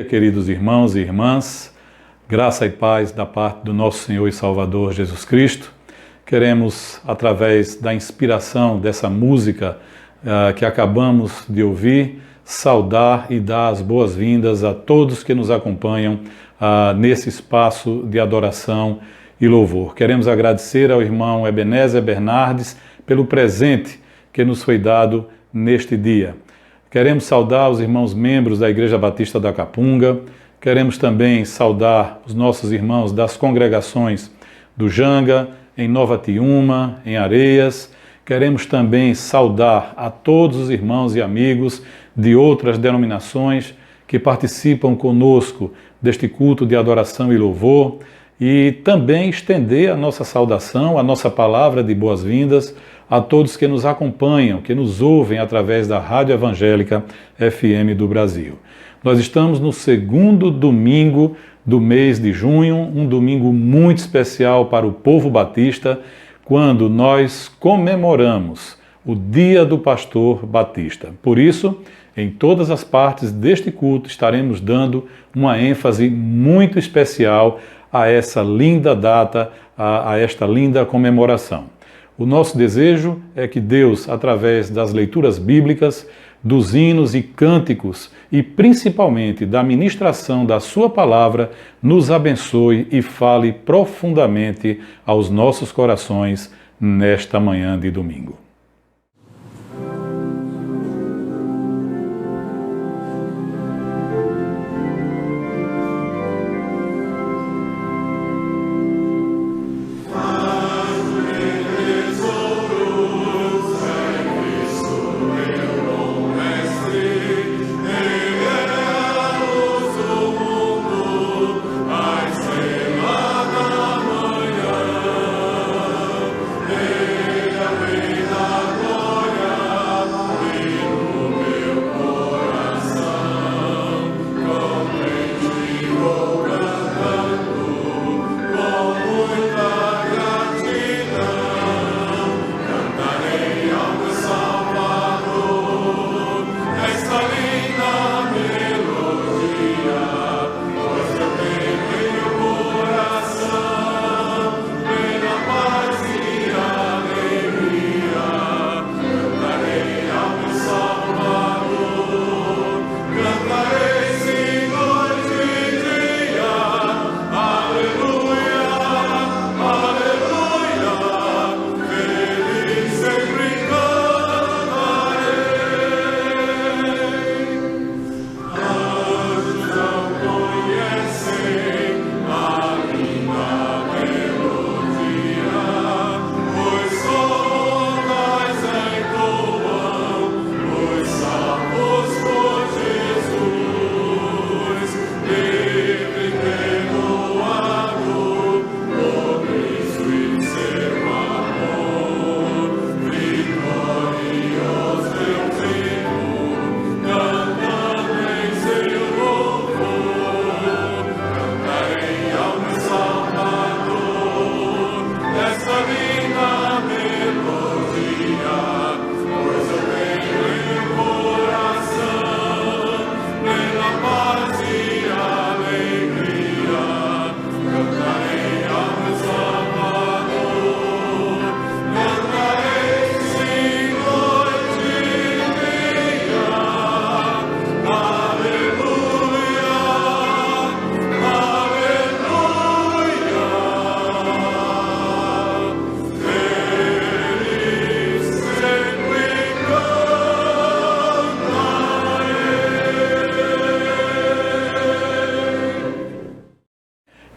Queridos irmãos e irmãs, graça e paz da parte do nosso Senhor e Salvador Jesus Cristo. Queremos, através da inspiração dessa música que acabamos de ouvir, saudar e dar as boas-vindas a todos que nos acompanham nesse espaço de adoração e louvor. Queremos agradecer ao irmão Ebenezer Bernardes pelo presente que nos foi dado neste dia. Queremos saudar os irmãos membros da Igreja Batista da Capunga, queremos também saudar os nossos irmãos das congregações do Janga, em Nova Tiúma, em Areias. Queremos também saudar a todos os irmãos e amigos de outras denominações que participam conosco deste culto de adoração e louvor e também estender a nossa saudação, a nossa palavra de boas-vindas a todos que nos acompanham, que nos ouvem através da Rádio Evangélica FM do Brasil. Nós estamos no segundo domingo do mês de junho, um domingo muito especial para o povo batista, quando nós comemoramos o Dia do Pastor Batista. Por isso, em todas as partes deste culto, estaremos dando uma ênfase muito especial a essa linda data, a esta linda comemoração. O nosso desejo é que Deus, através das leituras bíblicas, dos hinos e cânticos e principalmente da ministração da sua palavra, nos abençoe e fale profundamente aos nossos corações nesta manhã de domingo.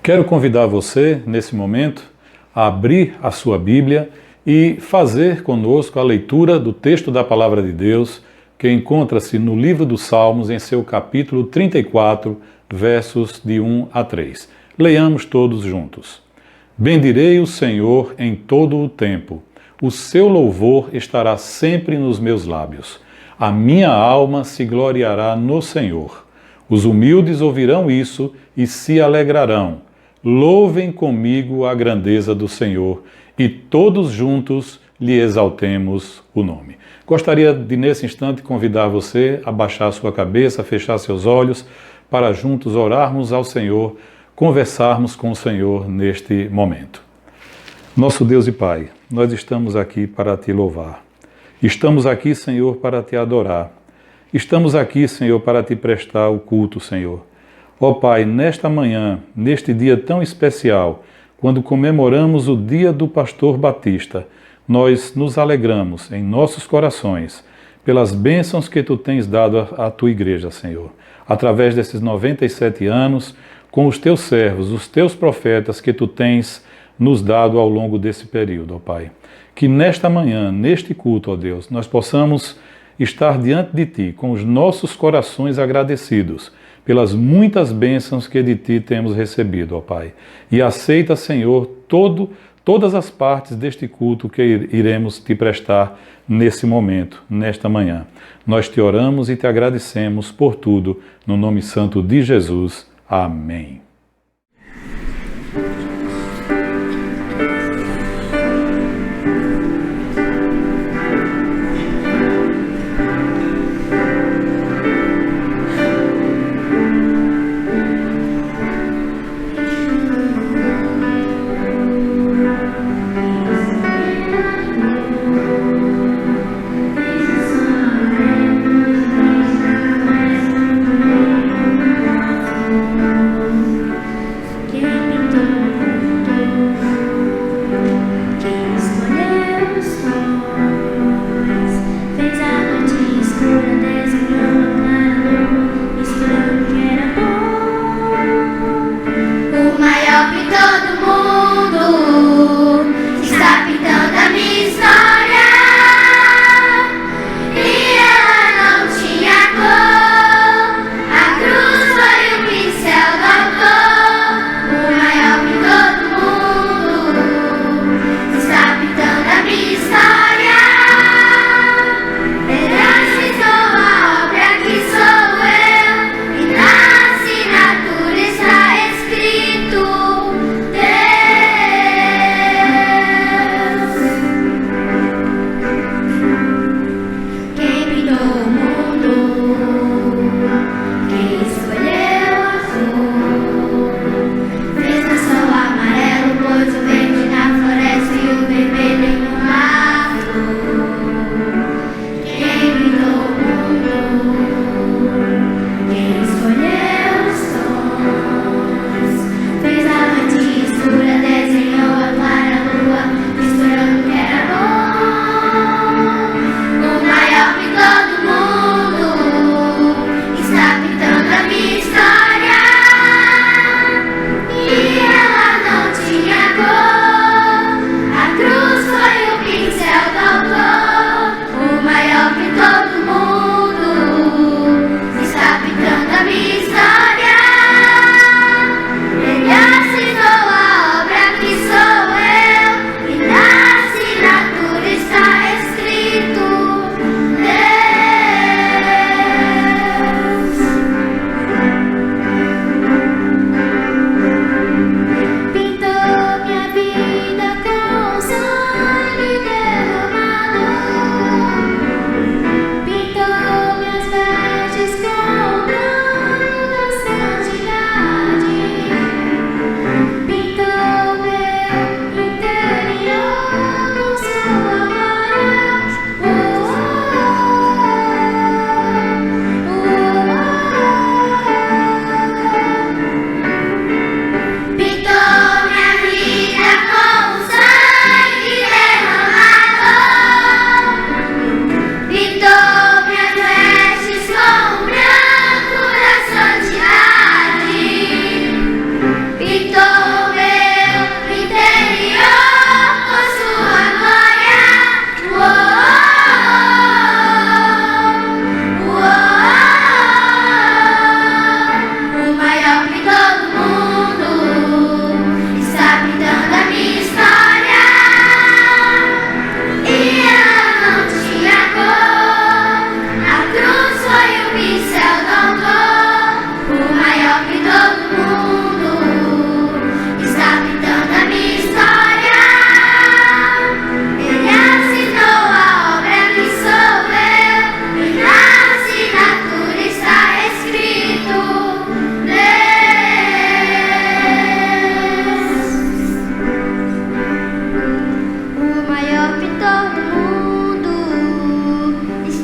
Quero convidar você, nesse momento, a abrir a sua Bíblia e fazer conosco a leitura do texto da Palavra de Deus, que encontra-se no livro dos Salmos, em seu capítulo 34, versos de 1 a 3. Leiamos todos juntos. Bendirei o Senhor em todo o tempo. O seu louvor estará sempre nos meus lábios. A minha alma se gloriará no Senhor. Os humildes ouvirão isso e se alegrarão. Louvem comigo a grandeza do Senhor e todos juntos lhe exaltemos o nome. Gostaria de, nesse instante, convidar você a baixar sua cabeça, fechar seus olhos, para juntos orarmos ao Senhor, conversarmos com o Senhor neste momento. Nosso Deus e Pai, nós estamos aqui para Te louvar. Estamos aqui, Senhor, para Te adorar. Estamos aqui, Senhor, para Te prestar o culto, Senhor. Ó Pai, nesta manhã, neste dia tão especial, quando comemoramos o dia do pastor Batista, nós nos alegramos em nossos corações pelas bênçãos que Tu tens dado à Tua igreja, Senhor. Através desses 97 anos, com os Teus servos, os Teus profetas que Tu tens nos dado ao longo desse período, ó Pai. Que nesta manhã, neste culto, ó Deus, nós possamos estar diante de Ti com os nossos corações agradecidos pelas muitas bênçãos que de Ti temos recebido, ó Pai. E aceita, Senhor, todas as partes deste culto que iremos Te prestar nesse momento, nesta manhã. Nós Te oramos e Te agradecemos por tudo, no nome santo de Jesus. Amém.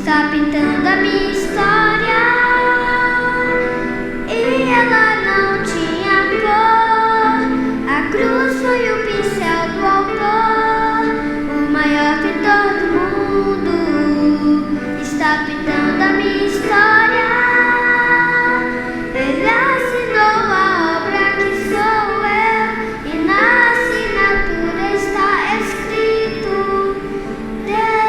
está pintando a minha história. E ela não tinha cor. A cruz foi o pincel do autor, o maior pintor do mundo. Está pintando a minha história. Ele assinou a obra que sou eu, e na assinatura está escrito Deus.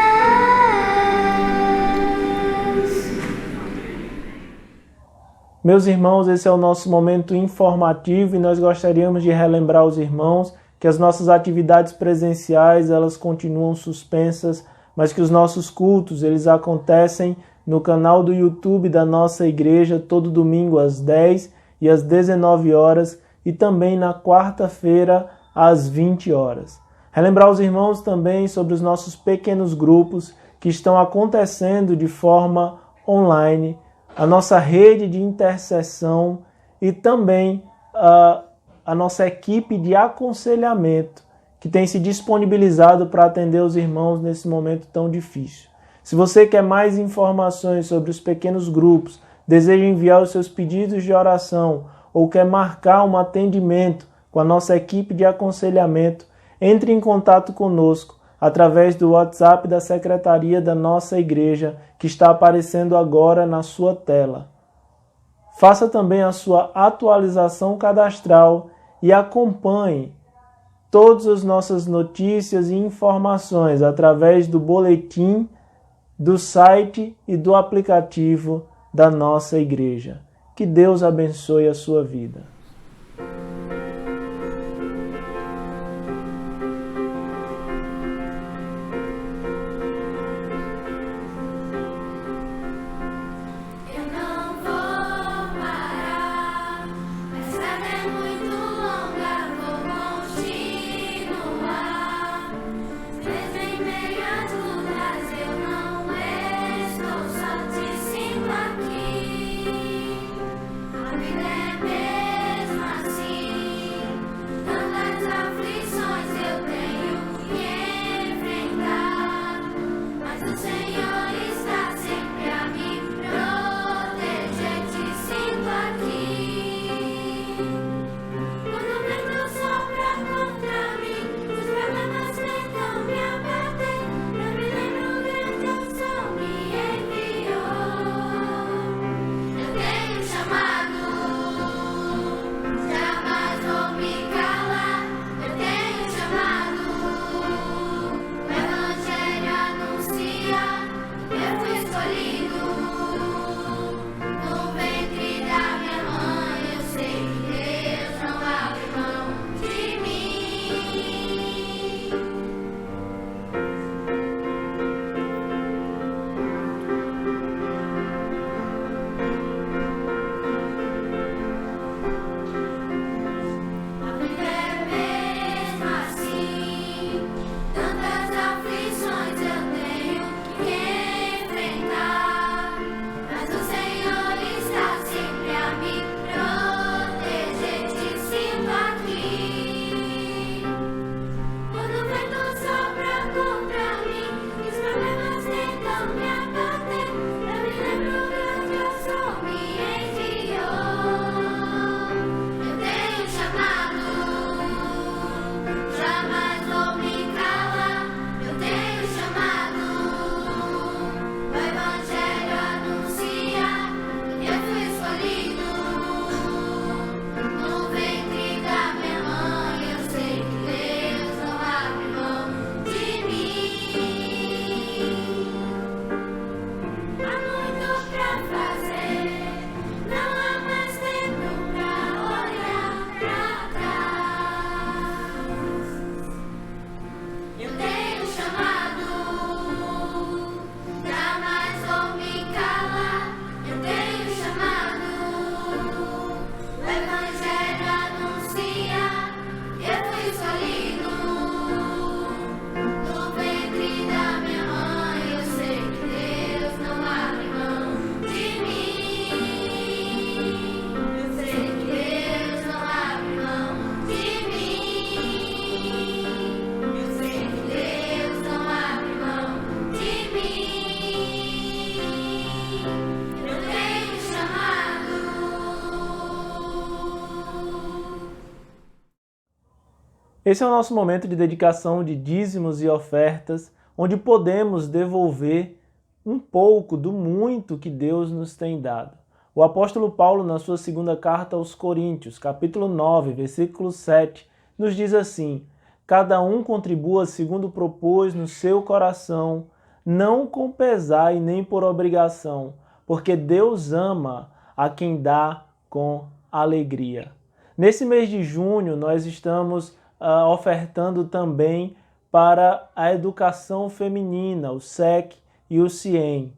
Meus irmãos, esse é o nosso momento informativo e nós gostaríamos de relembrar aos irmãos que as nossas atividades presenciais elas continuam suspensas, mas que os nossos cultos eles acontecem no canal do YouTube da nossa igreja todo domingo às 10 e às 19 horas e também na quarta-feira às 20 horas. Relembrar aos irmãos também sobre os nossos pequenos grupos que estão acontecendo de forma online, a nossa rede de intercessão e também a nossa equipe de aconselhamento que tem se disponibilizado para atender os irmãos nesse momento tão difícil. Se você quer mais informações sobre os pequenos grupos, deseja enviar os seus pedidos de oração ou quer marcar um atendimento com a nossa equipe de aconselhamento, entre em contato conosco através do WhatsApp da secretaria da nossa igreja, que está aparecendo agora na sua tela. Faça também a sua atualização cadastral e acompanhe todas as nossas notícias e informações através do boletim, do site e do aplicativo da nossa igreja. Que Deus abençoe a sua vida. A vida é Esse é o nosso momento de dedicação de dízimos e ofertas, onde podemos devolver um pouco do muito que Deus nos tem dado. O apóstolo Paulo, na sua segunda carta aos Coríntios, capítulo 9, versículo 7, nos diz assim: cada um contribua segundo propôs no seu coração, não com pesar e nem por obrigação, porque Deus ama a quem dá com alegria. Nesse mês de junho, nós estamos ofertando também para a educação feminina, o SEC e o CIEM.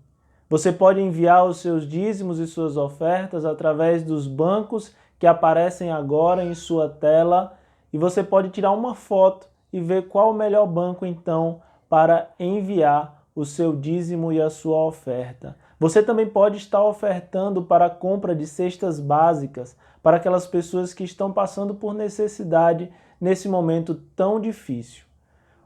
Você pode enviar os seus dízimos e suas ofertas através dos bancos que aparecem agora em sua tela e você pode tirar uma foto e ver qual o melhor banco então para enviar o seu dízimo e a sua oferta. Você também pode estar ofertando para a compra de cestas básicas para aquelas pessoas que estão passando por necessidade nesse momento tão difícil.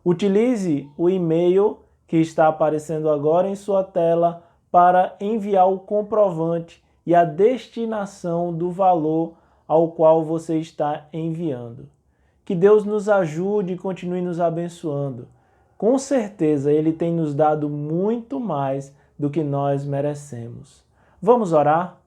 Utilize o e-mail que está aparecendo agora em sua tela para enviar o comprovante e a destinação do valor ao qual você está enviando. Que Deus nos ajude e continue nos abençoando. Com certeza, Ele tem nos dado muito mais do que nós merecemos. Vamos orar?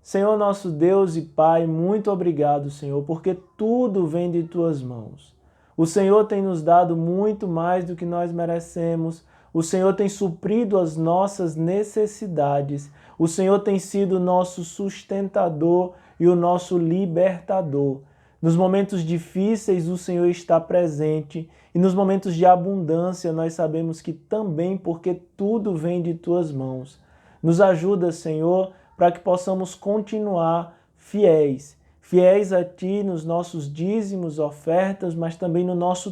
Senhor nosso Deus e Pai, muito obrigado, Senhor, porque tudo vem de Tuas mãos. O Senhor tem nos dado muito mais do que nós merecemos. O Senhor tem suprido as nossas necessidades. O Senhor tem sido o nosso sustentador e o nosso libertador. Nos momentos difíceis, o Senhor está presente. E nos momentos de abundância, nós sabemos que também porque tudo vem de Tuas mãos. Nos ajuda, Senhor, para que possamos continuar fiéis a Ti nos nossos dízimos, ofertas, mas também no nosso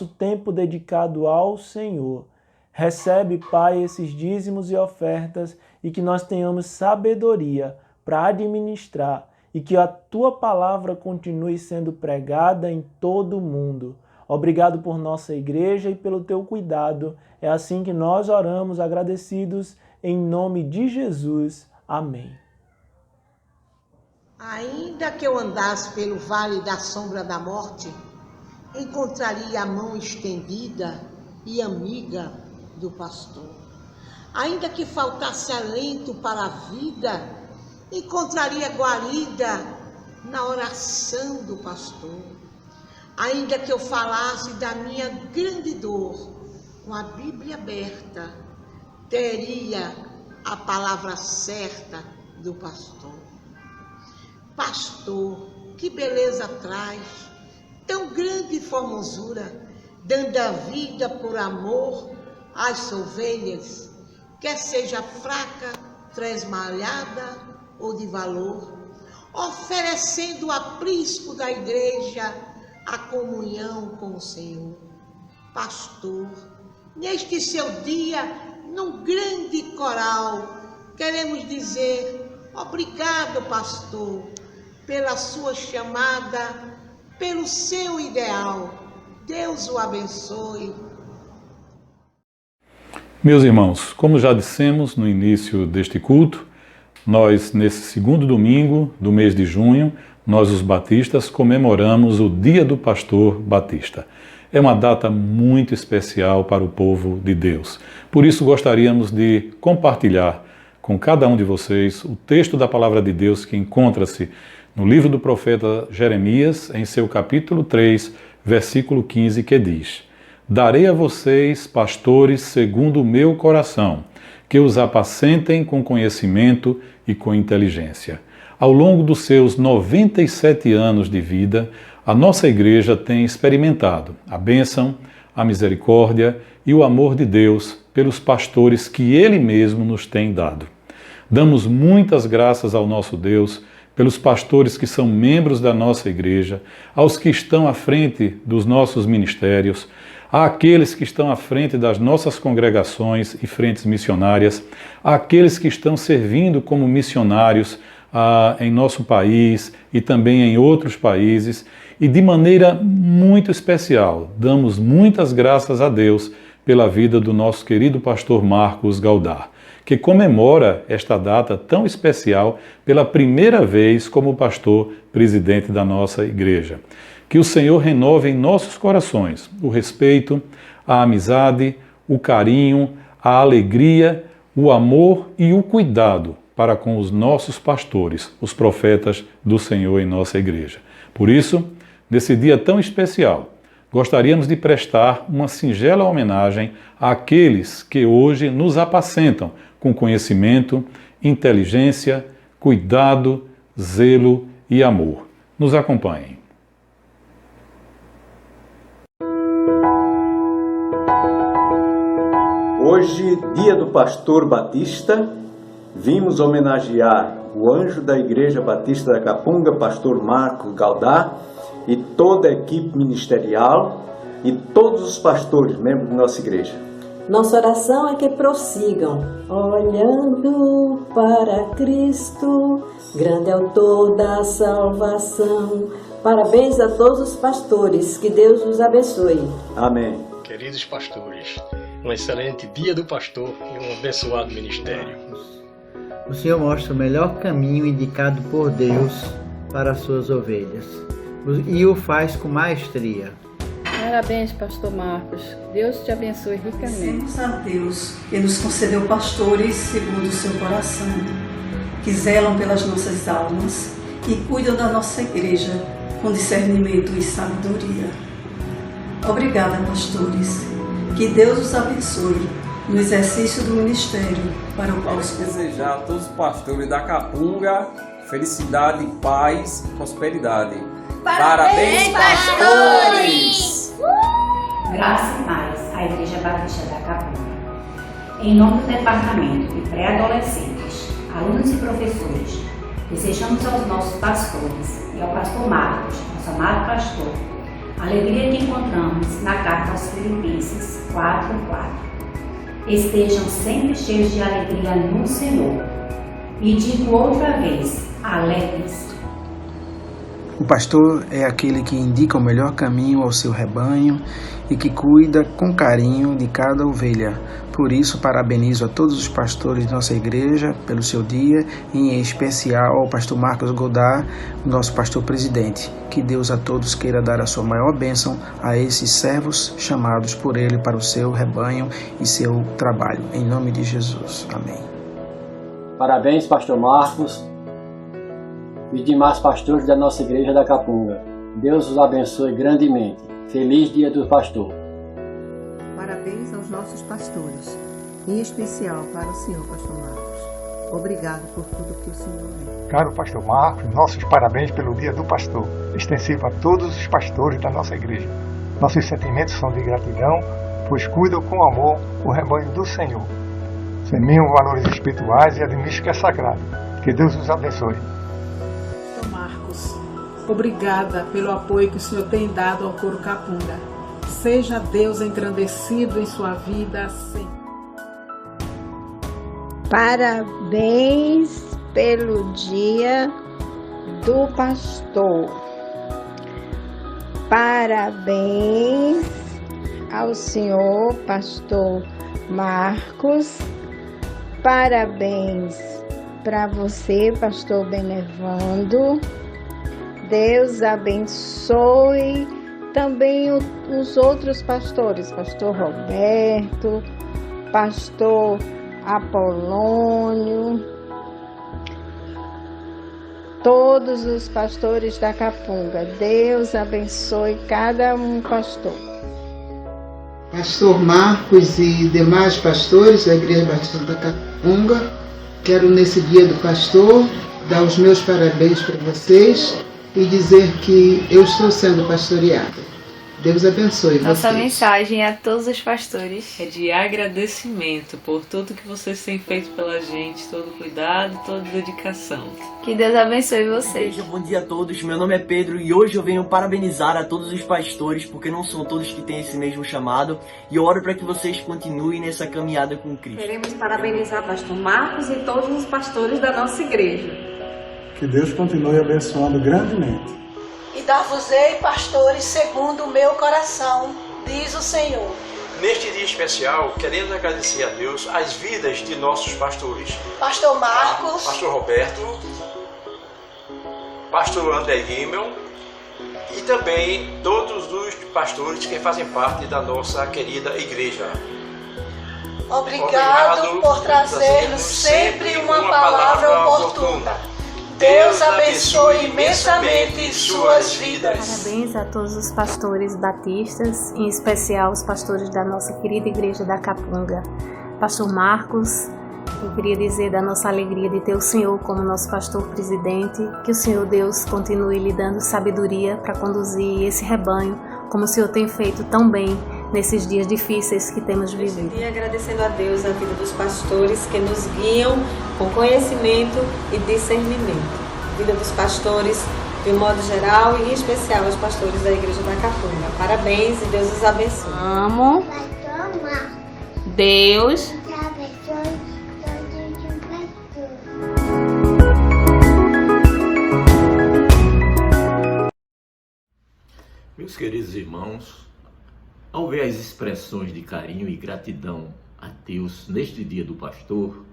tempo dedicado ao Senhor. Recebe, Pai, esses dízimos e ofertas e que nós tenhamos sabedoria para administrar e que a Tua palavra continue sendo pregada em todo o mundo. Obrigado por nossa igreja e pelo Teu cuidado. É assim que nós oramos agradecidos em nome de Jesus. Amém. Ainda que eu andasse pelo vale da sombra da morte, encontraria a mão estendida e amiga do pastor. Ainda que faltasse alento para a vida, encontraria guarida na oração do pastor. Ainda que eu falasse da minha grande dor, com a Bíblia aberta, teria a palavra certa do pastor. Pastor, que beleza traz, tão grande formosura, dando a vida por amor às ovelhas, quer seja fraca, tresmalhada ou de valor, oferecendo o aprisco da igreja, a comunhão com o Senhor. Pastor, neste seu dia, num grande coral, queremos dizer obrigado, pastor, pela sua chamada, pelo seu ideal. Deus o abençoe. Meus irmãos, como já dissemos no início deste culto, nós, nesse segundo domingo do mês de junho, nós, os batistas, comemoramos o Dia do Pastor Batista. É uma data muito especial para o povo de Deus. Por isso, gostaríamos de compartilhar com cada um de vocês o texto da Palavra de Deus que encontra-se no livro do profeta Jeremias, em seu capítulo 3, versículo 15, que diz: Darei a vocês pastores segundo o meu coração, que os apacentem com conhecimento e com inteligência. Ao longo dos seus 97 anos de vida, a nossa igreja tem experimentado a bênção, a misericórdia e o amor de Deus pelos pastores que Ele mesmo nos tem dado. Damos muitas graças ao nosso Deus pelos pastores que são membros da nossa igreja, aos que estão à frente dos nossos ministérios, àqueles que estão à frente das nossas congregações e frentes missionárias, àqueles que estão servindo como missionários em nosso país e também em outros países, e de maneira muito especial, damos muitas graças a Deus pela vida do nosso querido pastor Marcos Galdar, que comemora esta data tão especial pela primeira vez como pastor presidente da nossa igreja. Que o Senhor renove em nossos corações o respeito, a amizade, o carinho, a alegria, o amor e o cuidado para com os nossos pastores, os profetas do Senhor em nossa igreja. Por isso, nesse dia tão especial, gostaríamos de prestar uma singela homenagem àqueles que hoje nos apacentam com conhecimento, inteligência, cuidado, zelo e amor. Nos acompanhem. Hoje, dia do Pastor Batista, vimos homenagear o anjo da Igreja Batista da Capunga, pastor Marcos Galdá, e toda a equipe ministerial e todos os pastores, membros da nossa igreja. Nossa oração é que prossigam, olhando para Cristo, grande autor da salvação. Parabéns a todos os pastores, que Deus os abençoe. Amém. Queridos pastores, um excelente dia do pastor e um abençoado ministério. O Senhor mostra o melhor caminho indicado por Deus para as suas ovelhas e o faz com maestria. Parabéns, pastor Marcos. Deus te abençoe ricamente. Agradecemos a Deus que nos concedeu pastores segundo o seu coração, que zelam pelas nossas almas e cuidam da nossa igreja com discernimento e sabedoria. Obrigada, pastores. Que Deus os abençoe no exercício do ministério para o qual os desejar a todos os pastores da Capunga felicidade, paz e prosperidade. Parabéns, pastores! Graça e paz à Igreja Batista da Capunga. Em nome do Departamento de Pré-Adolescentes, alunos e professores, desejamos aos nossos pastores e ao pastor Marcos, nosso amado pastor, a alegria que encontramos na carta aos Filipenses 4:4. Estejam sempre cheios de alegria no Senhor. E digo outra vez, alegres. O pastor é aquele que indica o melhor caminho ao seu rebanho e que cuida com carinho de cada ovelha. Por isso, parabenizo a todos os pastores de nossa igreja pelo seu dia, e em especial ao pastor Marcos Godard, nosso pastor presidente. Que Deus a todos queira dar a sua maior bênção a esses servos chamados por ele para o seu rebanho e seu trabalho. Em nome de Jesus. Amém. Parabéns, pastor Marcos e demais pastores da nossa igreja da Capunga. Deus os abençoe grandemente. Feliz dia do pastor. Parabéns aos nossos pastores, em especial para o senhor, pastor Marcos. Obrigado por tudo que o senhor é. Caro pastor Marcos, nossos parabéns pelo dia do pastor, extensivo a todos os pastores da nossa igreja. Nossos sentimentos são de gratidão, pois cuidam com amor o rebanho do Senhor. Semeiam valores espirituais e administram que é sagrado. Que Deus os abençoe. Marcos, obrigada pelo apoio que o Senhor tem dado ao Coro Capunga. Seja Deus engrandecido em sua vida sempre. Parabéns pelo dia do pastor. Parabéns ao senhor pastor Marcos. Parabéns para você, pastor Benevando. Deus abençoe também os outros pastores, pastor Roberto, pastor Apolônio, todos os pastores da Capunga. Deus abençoe cada um pastor. Pastor Marcos e demais pastores da Igreja Batista da Capunga, quero nesse dia do pastor dar os meus parabéns para vocês e dizer que eu estou sendo pastoreada. Deus abençoe vocês. Nossa mensagem a todos os pastores é de agradecimento por tudo que vocês têm feito pela gente, todo cuidado, toda dedicação. Que Deus abençoe vocês. Bom dia a todos, meu nome é Pedro e hoje eu venho parabenizar a todos os pastores, porque não são todos que têm esse mesmo chamado, e eu oro para que vocês continuem nessa caminhada com Cristo. Queremos parabenizar o pastor Marcos e todos os pastores da nossa igreja. Que Deus continue abençoando grandemente. E dar-vos-ei pastores segundo o meu coração, diz o Senhor. Neste dia especial, queremos agradecer a Deus as vidas de nossos pastores. Pastor Marcos, Pastor Roberto, Pastor André Rimmel e também todos os pastores que fazem parte da nossa querida igreja. Obrigado por trazer-nos sempre uma palavra oportuna. Deus abençoe imensamente suas vidas. Parabéns a todos os pastores batistas, em especial os pastores da nossa querida igreja da Capunga. Pastor Marcos, eu queria dizer da nossa alegria de ter o Senhor como nosso pastor presidente, que o Senhor Deus continue lhe dando sabedoria para conduzir esse rebanho, como o Senhor tem feito tão bem nesses dias difíceis que temos vivido. E agradecendo a Deus a vida dos pastores que nos guiam com conhecimento e discernimento. A vida dos pastores de um modo geral e em especial os pastores da igreja da Capunga. Parabéns e Deus os abençoe. Amo. Deus. Meus queridos irmãos, ao ver as expressões de carinho e gratidão a Deus neste dia do pastor,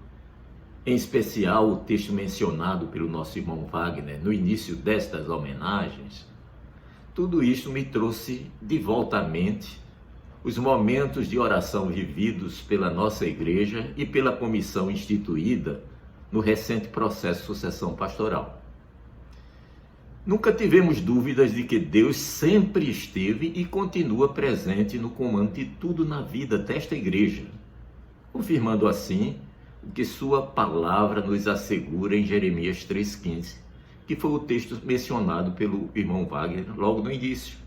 em especial o texto mencionado pelo nosso irmão Wagner no início destas homenagens, tudo isto me trouxe de volta à mente os momentos de oração vividos pela nossa igreja e pela comissão instituída no recente processo de sucessão pastoral. Nunca tivemos dúvidas de que Deus sempre esteve e continua presente no comando de tudo na vida desta igreja, confirmando assim o que sua palavra nos assegura em Jeremias 3,15, que foi o texto mencionado pelo irmão Wagner logo no início.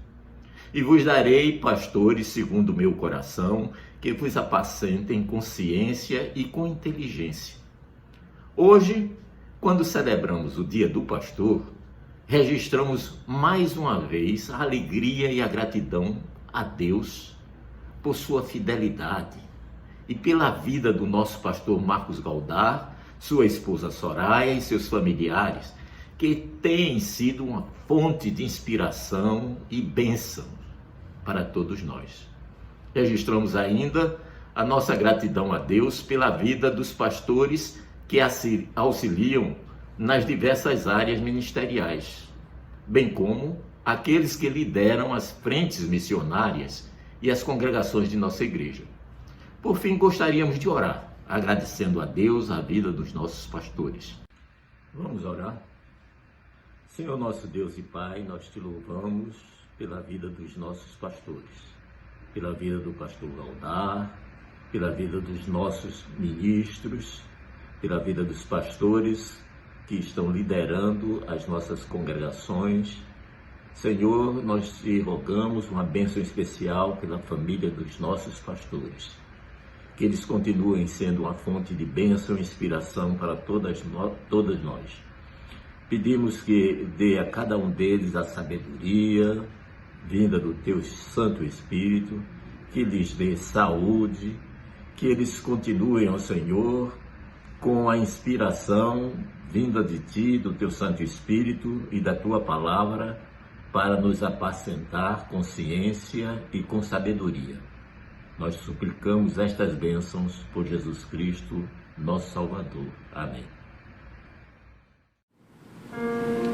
E vos darei pastores segundo o meu coração, que vos apacentem com ciência e com inteligência. Hoje, quando celebramos o Dia do Pastor, registramos mais uma vez a alegria e a gratidão a Deus por sua fidelidade e pela vida do nosso pastor Marcos Galdar, sua esposa Soraya e seus familiares, que têm sido uma fonte de inspiração e bênção para todos nós. Registramos ainda a nossa gratidão a Deus pela vida dos pastores que auxiliam nas diversas áreas ministeriais, bem como aqueles que lideram as frentes missionárias e as congregações de nossa igreja. Por fim, gostaríamos de orar, agradecendo a Deus a vida dos nossos pastores. Vamos orar? Senhor nosso Deus e Pai, nós te louvamos pela vida dos nossos pastores, pela vida do pastor Galdar, pela vida dos nossos ministros, pela vida dos pastores que estão liderando as nossas congregações. Senhor, nós te rogamos uma bênção especial pela família dos nossos pastores, que eles continuem sendo uma fonte de bênção e inspiração para todas nós. Pedimos que dê a cada um deles a sabedoria vinda do teu Santo Espírito, que lhes dê saúde, que eles continuem, ó Senhor, com a inspiração vinda de ti, do teu Santo Espírito e da tua palavra, para nos apacentar com ciência e com sabedoria. Nós suplicamos estas bênçãos por Jesus Cristo, nosso Salvador. Amém. Through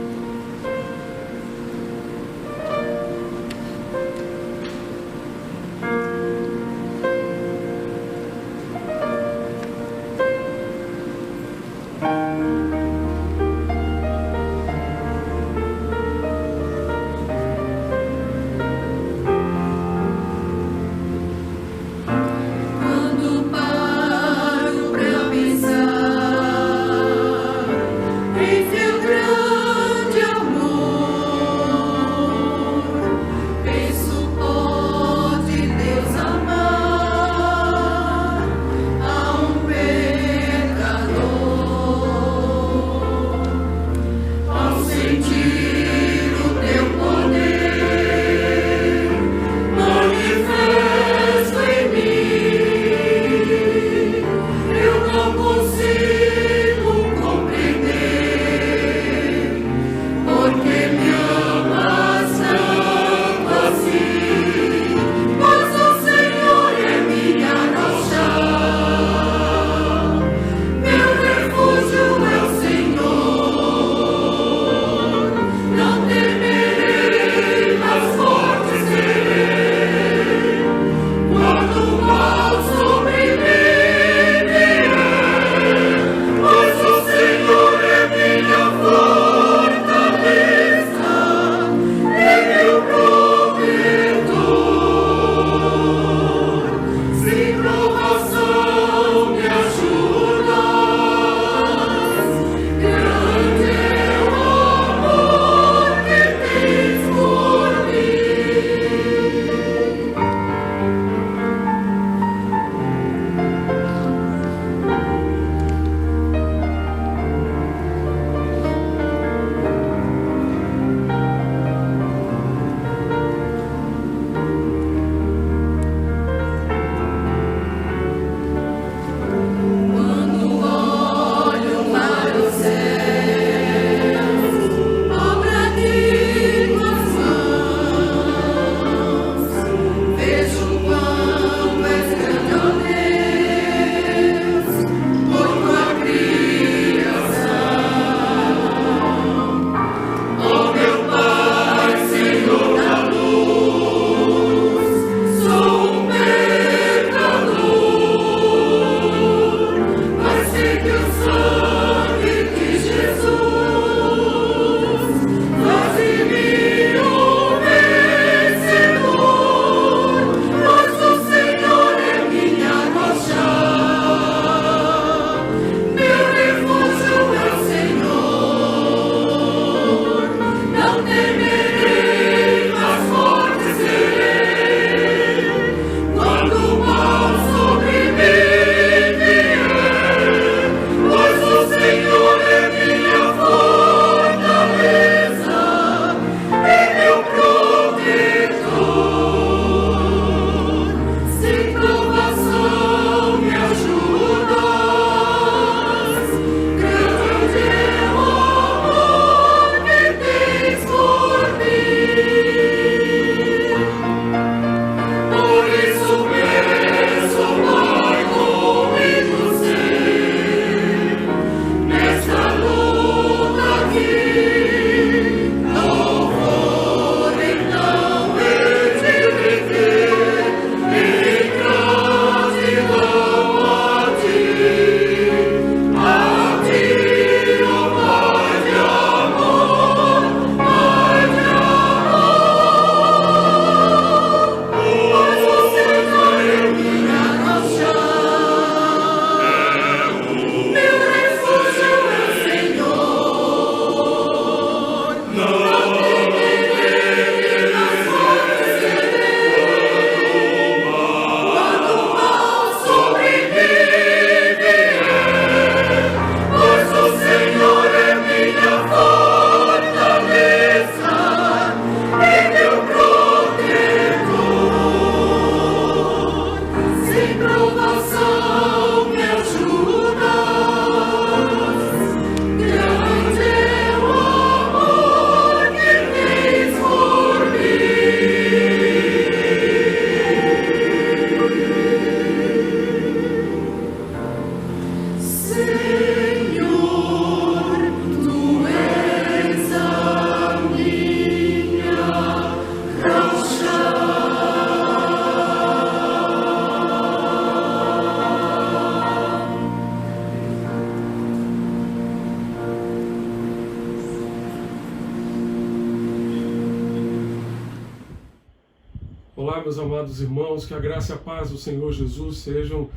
Olá, meus amados irmãos, que a graça e a paz do Senhor Jesus sejam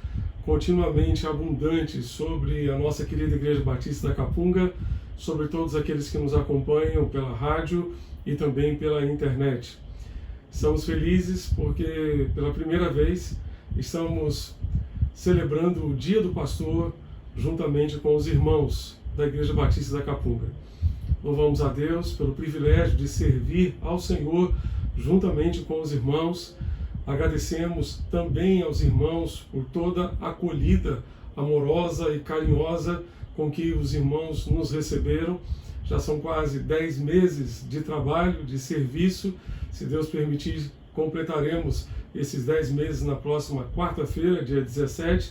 continuamente abundantes sobre a nossa querida Igreja Batista da Capunga, sobre todos aqueles que nos acompanham pela rádio e também pela internet. Estamos felizes porque pela primeira vez estamos celebrando o Dia do Pastor juntamente com os irmãos da Igreja Batista da Capunga. Louvamos a Deus pelo privilégio de servir ao Senhor juntamente com os irmãos. Agradecemos também aos irmãos por toda a acolhida amorosa e carinhosa com que os irmãos nos receberam. Já são quase 10 meses de trabalho, de serviço. Se Deus permitir, completaremos esses 10 meses na próxima quarta-feira, dia 17,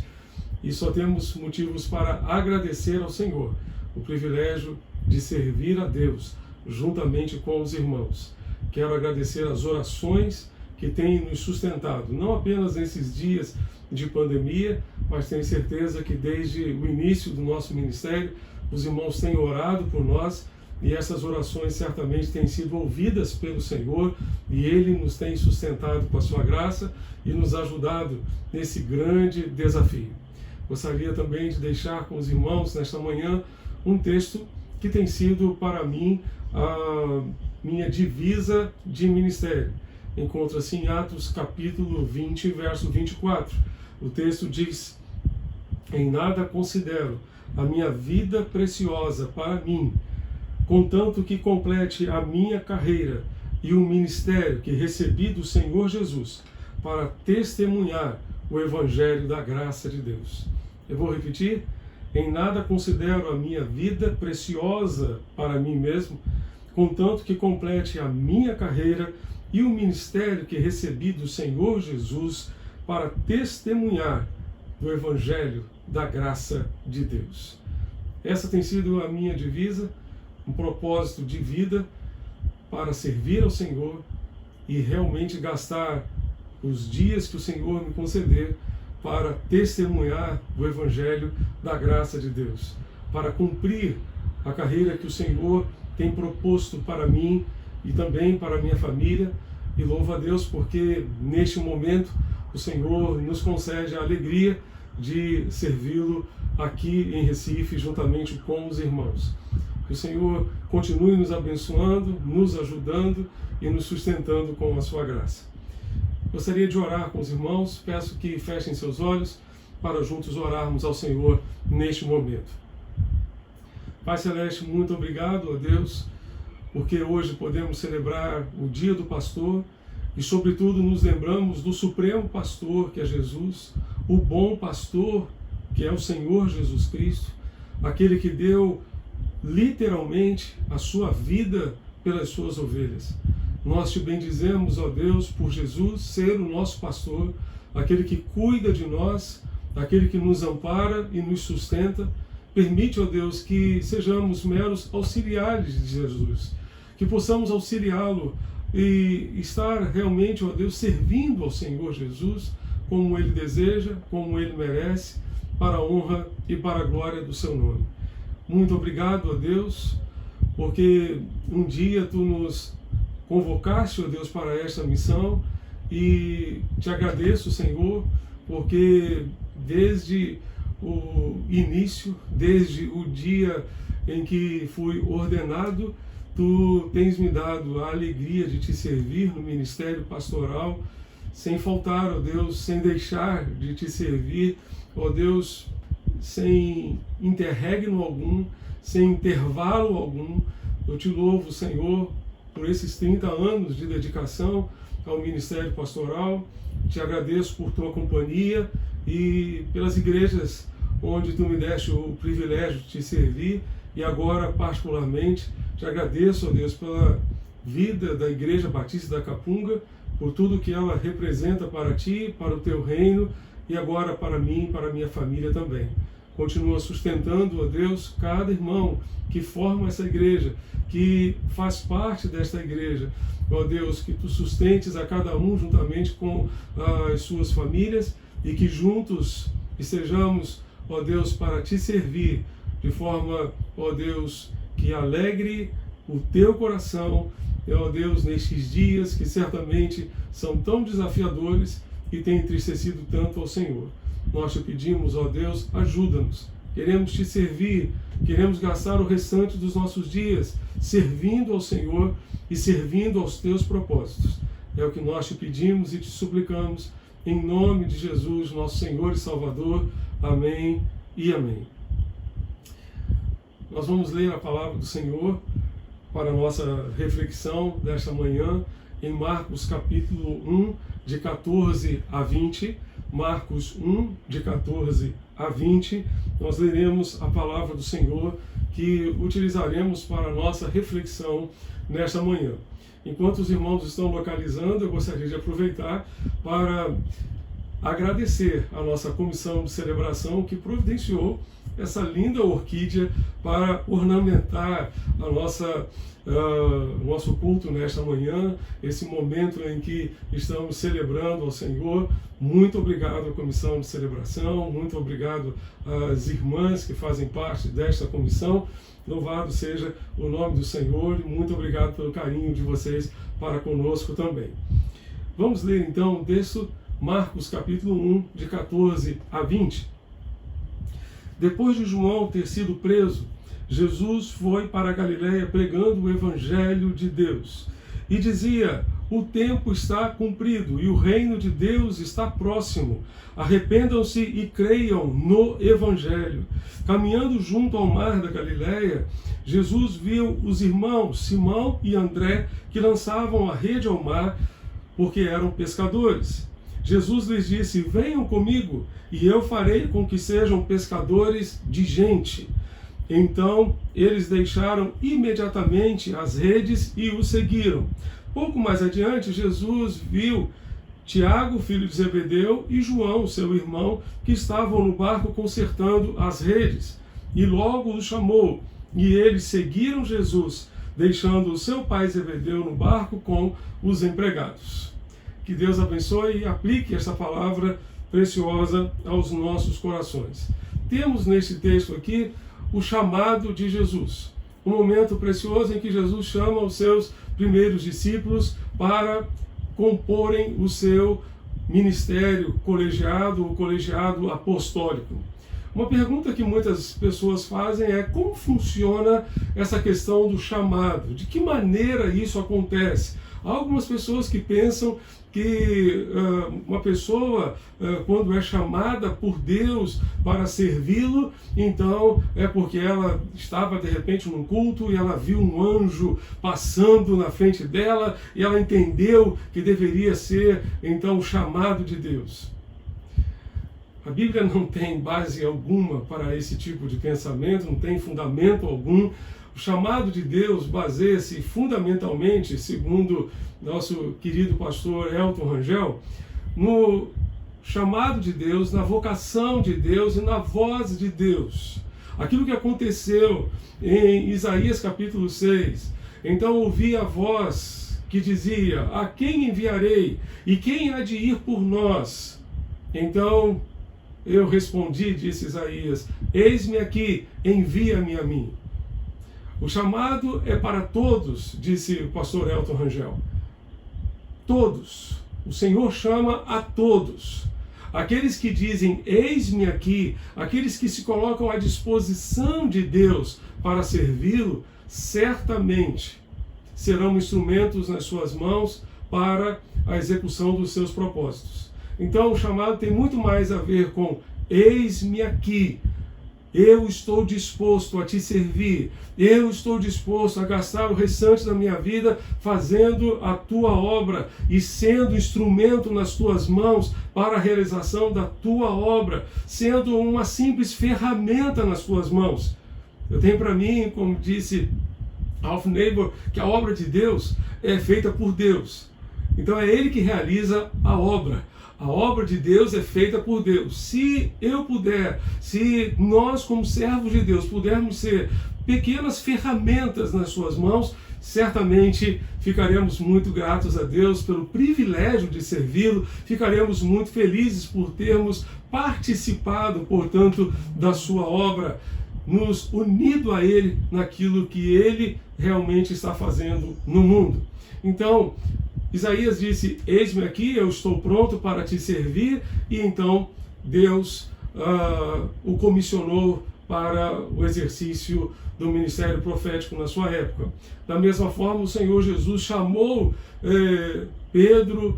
e só temos motivos para agradecer ao Senhor o privilégio de servir a Deus juntamente com os irmãos. Quero agradecer as orações que têm nos sustentado, não apenas nesses dias de pandemia, mas tenho certeza que desde o início do nosso ministério, os irmãos têm orado por nós e essas orações certamente têm sido ouvidas pelo Senhor e Ele nos tem sustentado com a sua graça e nos ajudado nesse grande desafio. Gostaria também de deixar com os irmãos nesta manhã um texto que tem sido para mim a minha divisa de ministério. Encontra-se em Atos capítulo 20, verso 24. O texto diz: em nada considero a minha vida preciosa para mim, contanto que complete a minha carreira e o ministério que recebi do Senhor Jesus para testemunhar o Evangelho da graça de Deus. Eu vou repetir: em nada considero a minha vida preciosa para mim mesmo, contanto que complete a minha carreira e o ministério que recebi do Senhor Jesus para testemunhar do Evangelho da graça de Deus. Essa tem sido a minha divisa, um propósito de vida para servir ao Senhor e realmente gastar os dias que o Senhor me conceder para testemunhar do Evangelho da graça de Deus, para cumprir a carreira que o Senhor tem proposto para mim e também para a minha família. E louvo a Deus porque neste momento o Senhor nos concede a alegria de servi-lo aqui em Recife juntamente com os irmãos. Que o Senhor continue nos abençoando, nos ajudando e nos sustentando com a sua graça. Gostaria de orar com os irmãos, peço que fechem seus olhos para juntos orarmos ao Senhor neste momento. Pai Celeste, muito obrigado a Deus, porque hoje podemos celebrar o Dia do Pastor e, sobretudo, nos lembramos do Supremo Pastor, que é Jesus, o bom pastor, que é o Senhor Jesus Cristo, aquele que deu literalmente a sua vida pelas suas ovelhas. Nós te bendizemos, ó Deus, por Jesus ser o nosso pastor, aquele que cuida de nós, aquele que nos ampara e nos sustenta. Permite, ó Deus, que sejamos meros auxiliares de Jesus, que possamos auxiliá-lo e estar realmente, ó Deus, servindo ao Senhor Jesus como Ele deseja, como Ele merece, para a honra e para a glória do seu nome. Muito obrigado, ó Deus, porque um dia Tu nos convocaste, ó Deus, para esta missão e te agradeço, Senhor, porque desde o início, desde o dia em que fui ordenado, Tu tens me dado a alegria de Te servir no ministério pastoral, sem faltar, ó Deus, sem deixar de Te servir, ó Deus, sem interregno algum, sem intervalo algum. Eu Te louvo, Senhor, por esses 30 anos de dedicação ao ministério pastoral. Te agradeço por Tua companhia e pelas igrejas onde Tu me deste o privilégio de Te servir. E agora, particularmente, Te agradeço, ó Deus, pela vida da Igreja Batista da Capunga, por tudo que ela representa para Ti, para o Teu reino e agora para mim e para a minha família também. Continua sustentando, ó Deus, cada irmão que forma essa igreja, que faz parte desta igreja. Ó Deus, que Tu sustentes a cada um juntamente com as suas famílias e que juntos estejamos, ó Deus, para Te servir de forma, ó Deus, que alegre o teu coração, ó Deus, nestes dias que certamente são tão desafiadores e têm entristecido tanto ao Senhor. Nós te pedimos, ó Deus, ajuda-nos. Queremos te servir, queremos gastar o restante dos nossos dias servindo ao Senhor e servindo aos teus propósitos. É o que nós te pedimos e te suplicamos, em nome de Jesus, nosso Senhor e Salvador. Amém e amém. Nós vamos ler a palavra do Senhor para a nossa reflexão desta manhã em Marcos capítulo 1, de 14 a 20. Marcos 1, de 14 a 20, nós leremos a palavra do Senhor que utilizaremos para a nossa reflexão nesta manhã. Enquanto os irmãos estão localizando, eu gostaria de aproveitar para agradecer a nossa comissão de celebração que providenciou essa linda orquídea para ornamentar a nosso culto nesta manhã, esse momento em que estamos celebrando ao Senhor. Muito obrigado à comissão de celebração, muito obrigado às irmãs que fazem parte desta comissão. Louvado seja o nome do Senhor e muito obrigado pelo carinho de vocês para conosco também. Vamos ler então o texto, Marcos capítulo 1, de 14 a 20. Depois de João ter sido preso, Jesus foi para a Galiléia pregando o Evangelho de Deus e dizia: o tempo está cumprido e o reino de Deus está próximo. Arrependam-se e creiam no Evangelho. Caminhando junto ao mar da Galiléia, Jesus viu os irmãos Simão e André que lançavam a rede ao mar porque eram pescadores. Jesus lhes disse: venham comigo e eu farei com que sejam pescadores de gente. Então eles deixaram imediatamente as redes e o seguiram. Pouco mais adiante, Jesus viu Tiago, filho de Zebedeu, e João, seu irmão, que estavam no barco consertando as redes, e logo os chamou, e eles seguiram Jesus, deixando o seu pai Zebedeu no barco com os empregados. Que Deus abençoe e aplique esta palavra preciosa aos nossos corações. Temos neste texto aqui o chamado de Jesus, um momento precioso em que Jesus chama os seus primeiros discípulos para comporem o seu ministério colegiado, o colegiado apostólico. Uma pergunta que muitas pessoas fazem é: como funciona essa questão do chamado? De que maneira isso acontece? Há algumas pessoas que pensam que uma pessoa, quando é chamada por Deus para servi-lo, então é porque ela estava de repente num culto e ela viu um anjo passando na frente dela e ela entendeu que deveria ser então o chamado de Deus. A Bíblia não tem base alguma para esse tipo de pensamento, não tem fundamento algum. O chamado de Deus baseia-se fundamentalmente, segundo nosso querido pastor Elton Rangel, no chamado de Deus, na vocação de Deus e na voz de Deus. Aquilo que aconteceu em Isaías capítulo 6. Então ouvi a voz que dizia: a quem enviarei? E quem há de ir por nós? Então eu respondi, disse Isaías: eis-me aqui, envia-me a mim. O chamado é para todos, disse o pastor Elton Rangel. Todos. O Senhor chama a todos. Aqueles que dizem, eis-me aqui, aqueles que se colocam à disposição de Deus para servi-lo, certamente serão instrumentos nas suas mãos para a execução dos seus propósitos. Então o chamado tem muito mais a ver com eis-me aqui. Eu estou disposto a te servir, eu estou disposto a gastar o restante da minha vida fazendo a tua obra e sendo instrumento nas tuas mãos para a realização da tua obra, sendo uma simples ferramenta nas tuas mãos. Eu tenho para mim, como disse Ralph Neighbor, que a obra de Deus é feita por Deus. Então é Ele que realiza a obra. A obra de Deus é feita por Deus. Se eu puder, se nós como servos de Deus pudermos ser pequenas ferramentas nas suas mãos, certamente ficaremos muito gratos a Deus pelo privilégio de servi-lo, ficaremos muito felizes por termos participado, portanto, da sua obra. nos unido a Ele naquilo que Ele realmente está fazendo no mundo. Então, Isaías disse: eis-me aqui, eu estou pronto para te servir, e então Deus o comissionou para o exercício do ministério profético na sua época. Da mesma forma, o Senhor Jesus chamou Pedro,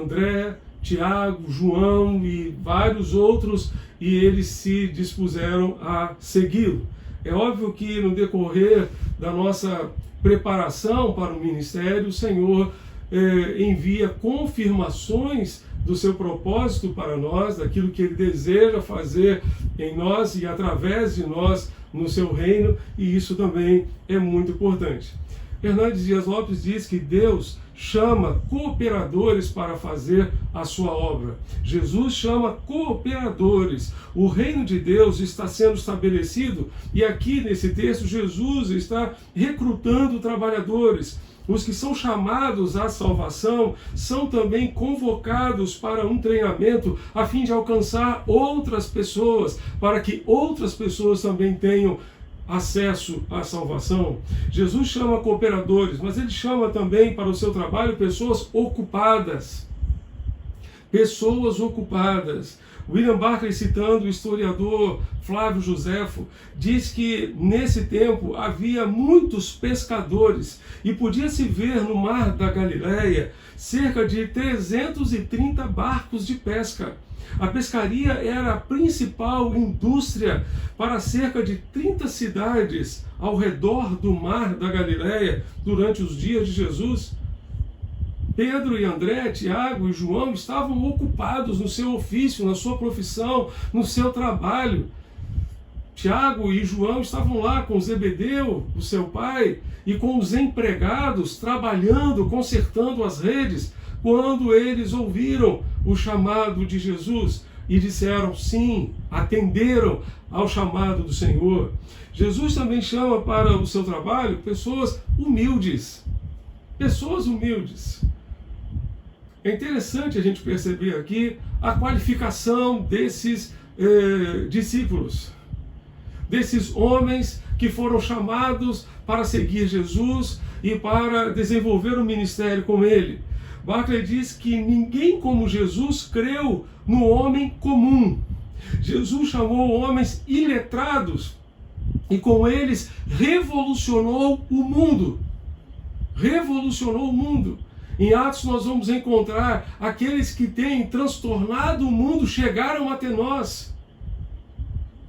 André, Tiago, João e vários outros, e eles se dispuseram a segui-lo. É óbvio que no decorrer da nossa preparação para o ministério, o Senhor envia confirmações do seu propósito para nós, daquilo que Ele deseja fazer em nós e através de nós no seu reino, e isso também é muito importante. Hernandes Dias Lopes diz que Deus chama cooperadores para fazer a sua obra. Jesus chama cooperadores. O reino de Deus está sendo estabelecido, e aqui nesse texto Jesus está recrutando trabalhadores. Os que são chamados à salvação são também convocados para um treinamento a fim de alcançar outras pessoas, para que outras pessoas também tenham acesso à salvação. Jesus chama cooperadores, mas Ele chama também para o seu trabalho pessoas ocupadas. Pessoas ocupadas. William Barclay, citando o historiador Flávio Joséfo, diz que nesse tempo havia muitos pescadores e podia-se ver no mar da Galileia cerca de 330 barcos de pesca. A pescaria era a principal indústria para cerca de 30 cidades ao redor do mar da Galileia durante os dias de Jesus. Pedro e André, Tiago e João estavam ocupados no seu ofício, na sua profissão, no seu trabalho. Tiago e João estavam lá com Zebedeu, o seu pai, e com os empregados trabalhando, consertando as redes, quando eles ouviram o chamado de Jesus e disseram sim, atenderam ao chamado do Senhor. Jesus também chama para o seu trabalho pessoas humildes. Pessoas humildes. É interessante a gente perceber aqui a qualificação desses discípulos, desses homens que foram chamados para seguir Jesus e para desenvolver o ministério com Ele. Barclay diz que ninguém como Jesus creu no homem comum. Jesus chamou homens iletrados e com eles revolucionou o mundo. Revolucionou o mundo. Em Atos nós vamos encontrar aqueles que têm transtornado o mundo chegaram até nós.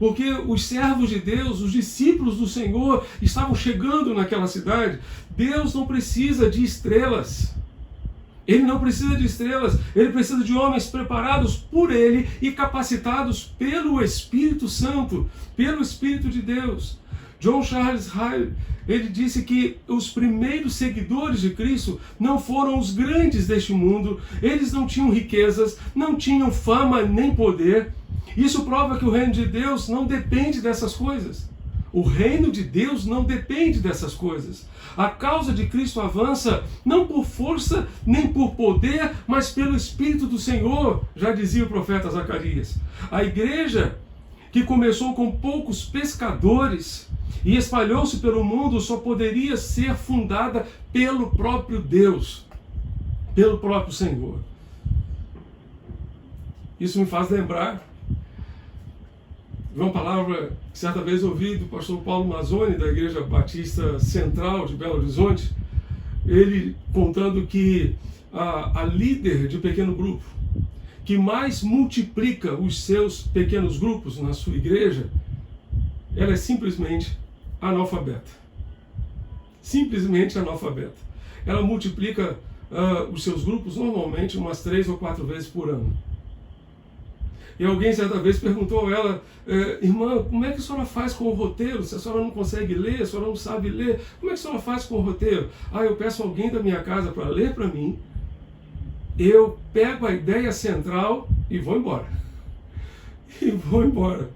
Porque os servos de Deus, os discípulos do Senhor, estavam chegando naquela cidade. Deus não precisa de estrelas. Ele não precisa de estrelas. Ele precisa de homens preparados por Ele e capacitados pelo Espírito Santo, pelo Espírito de Deus. John Charles Hyle, ele disse que os primeiros seguidores de Cristo não foram os grandes deste mundo, eles não tinham riquezas, não tinham fama nem poder. Isso prova que o reino de Deus não depende dessas coisas. O reino de Deus não depende dessas coisas. A causa de Cristo avança não por força nem por poder, mas pelo Espírito do Senhor, já dizia o profeta Zacarias. A igreja que começou com poucos pescadores e espalhou-se pelo mundo só poderia ser fundada pelo próprio Deus, pelo próprio Senhor. Isso me faz lembrar de uma palavra que certa vez ouvi do pastor Paulo Mazzoni, da Igreja Batista Central de Belo Horizonte, ele contando que a líder de pequeno grupo que mais multiplica os seus pequenos grupos na sua igreja, ela é simplesmente analfabeta. Simplesmente analfabeta. Ela multiplica os seus grupos normalmente umas 3 ou 4 vezes por ano. E alguém certa vez perguntou a ela, irmã, como é que a senhora faz com o roteiro? Se a senhora não consegue ler, a senhora não sabe ler, como é que a senhora faz com o roteiro? Eu peço alguém da minha casa para ler para mim, eu pego a ideia central e vou embora. E vou embora.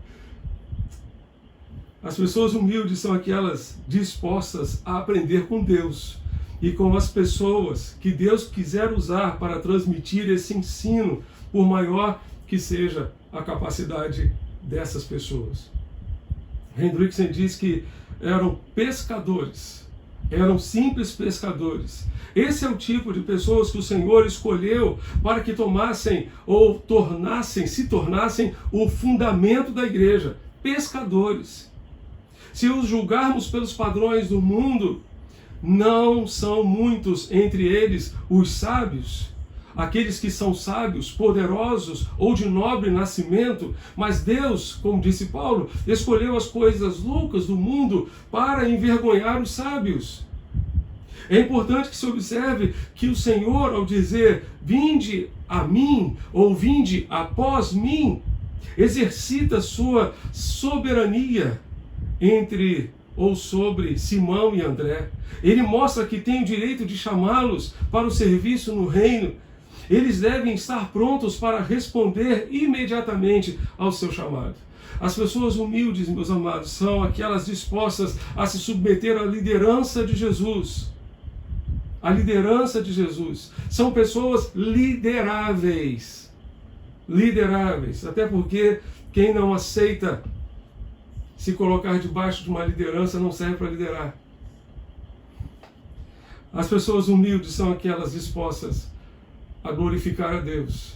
As pessoas humildes são aquelas dispostas a aprender com Deus e com as pessoas que Deus quiser usar para transmitir esse ensino, por maior que seja a capacidade dessas pessoas. Hendrickson diz que eram pescadores, eram simples pescadores. Esse é o tipo de pessoas que o Senhor escolheu para que tomassem ou se tornassem o fundamento da igreja, pescadores. Se os julgarmos pelos padrões do mundo, não são muitos entre eles os sábios, aqueles que são sábios, poderosos ou de nobre nascimento, mas Deus, como disse Paulo, escolheu as coisas loucas do mundo para envergonhar os sábios. É importante que se observe que o Senhor, ao dizer vinde a mim ou vinde após mim, exercita sua soberania entre ou sobre Simão e André. Ele mostra que tem o direito de chamá-los para o serviço no reino. Eles devem estar prontos para responder imediatamente ao seu chamado. As pessoas humildes, meus amados, são aquelas dispostas a se submeter à liderança de Jesus. A liderança de Jesus. São pessoas lideráveis. Lideráveis. Até porque quem não aceita se colocar debaixo de uma liderança não serve para liderar. As pessoas humildes são aquelas dispostas a glorificar a Deus,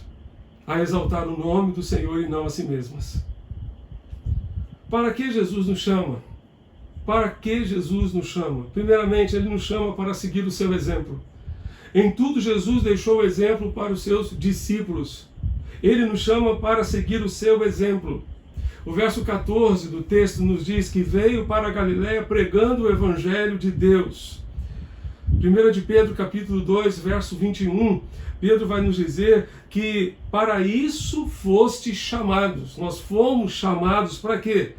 a exaltar o nome do Senhor e não a si mesmas. Para que Jesus nos chama? Para que Jesus nos chama? Primeiramente, Ele nos chama para seguir o seu exemplo. Em tudo, Jesus deixou o exemplo para os seus discípulos. Ele nos chama para seguir o seu exemplo. O verso 14 do texto nos diz que veio para a Galiléia pregando o Evangelho de Deus. 1 de Pedro, capítulo 2, verso 21, Pedro vai nos dizer que para isso fostes chamados. Nós fomos chamados para quê?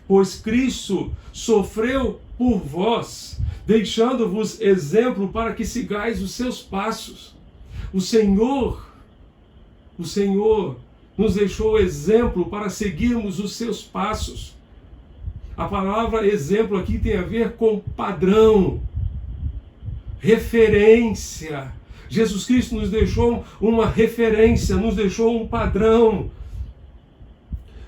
Pois Cristo sofreu por vós, deixando-vos exemplo para que sigais os seus passos. O Senhor nos deixou exemplo para seguirmos os seus passos. A palavra exemplo aqui tem a ver com padrão, referência. Jesus Cristo nos deixou uma referência, nos deixou um padrão.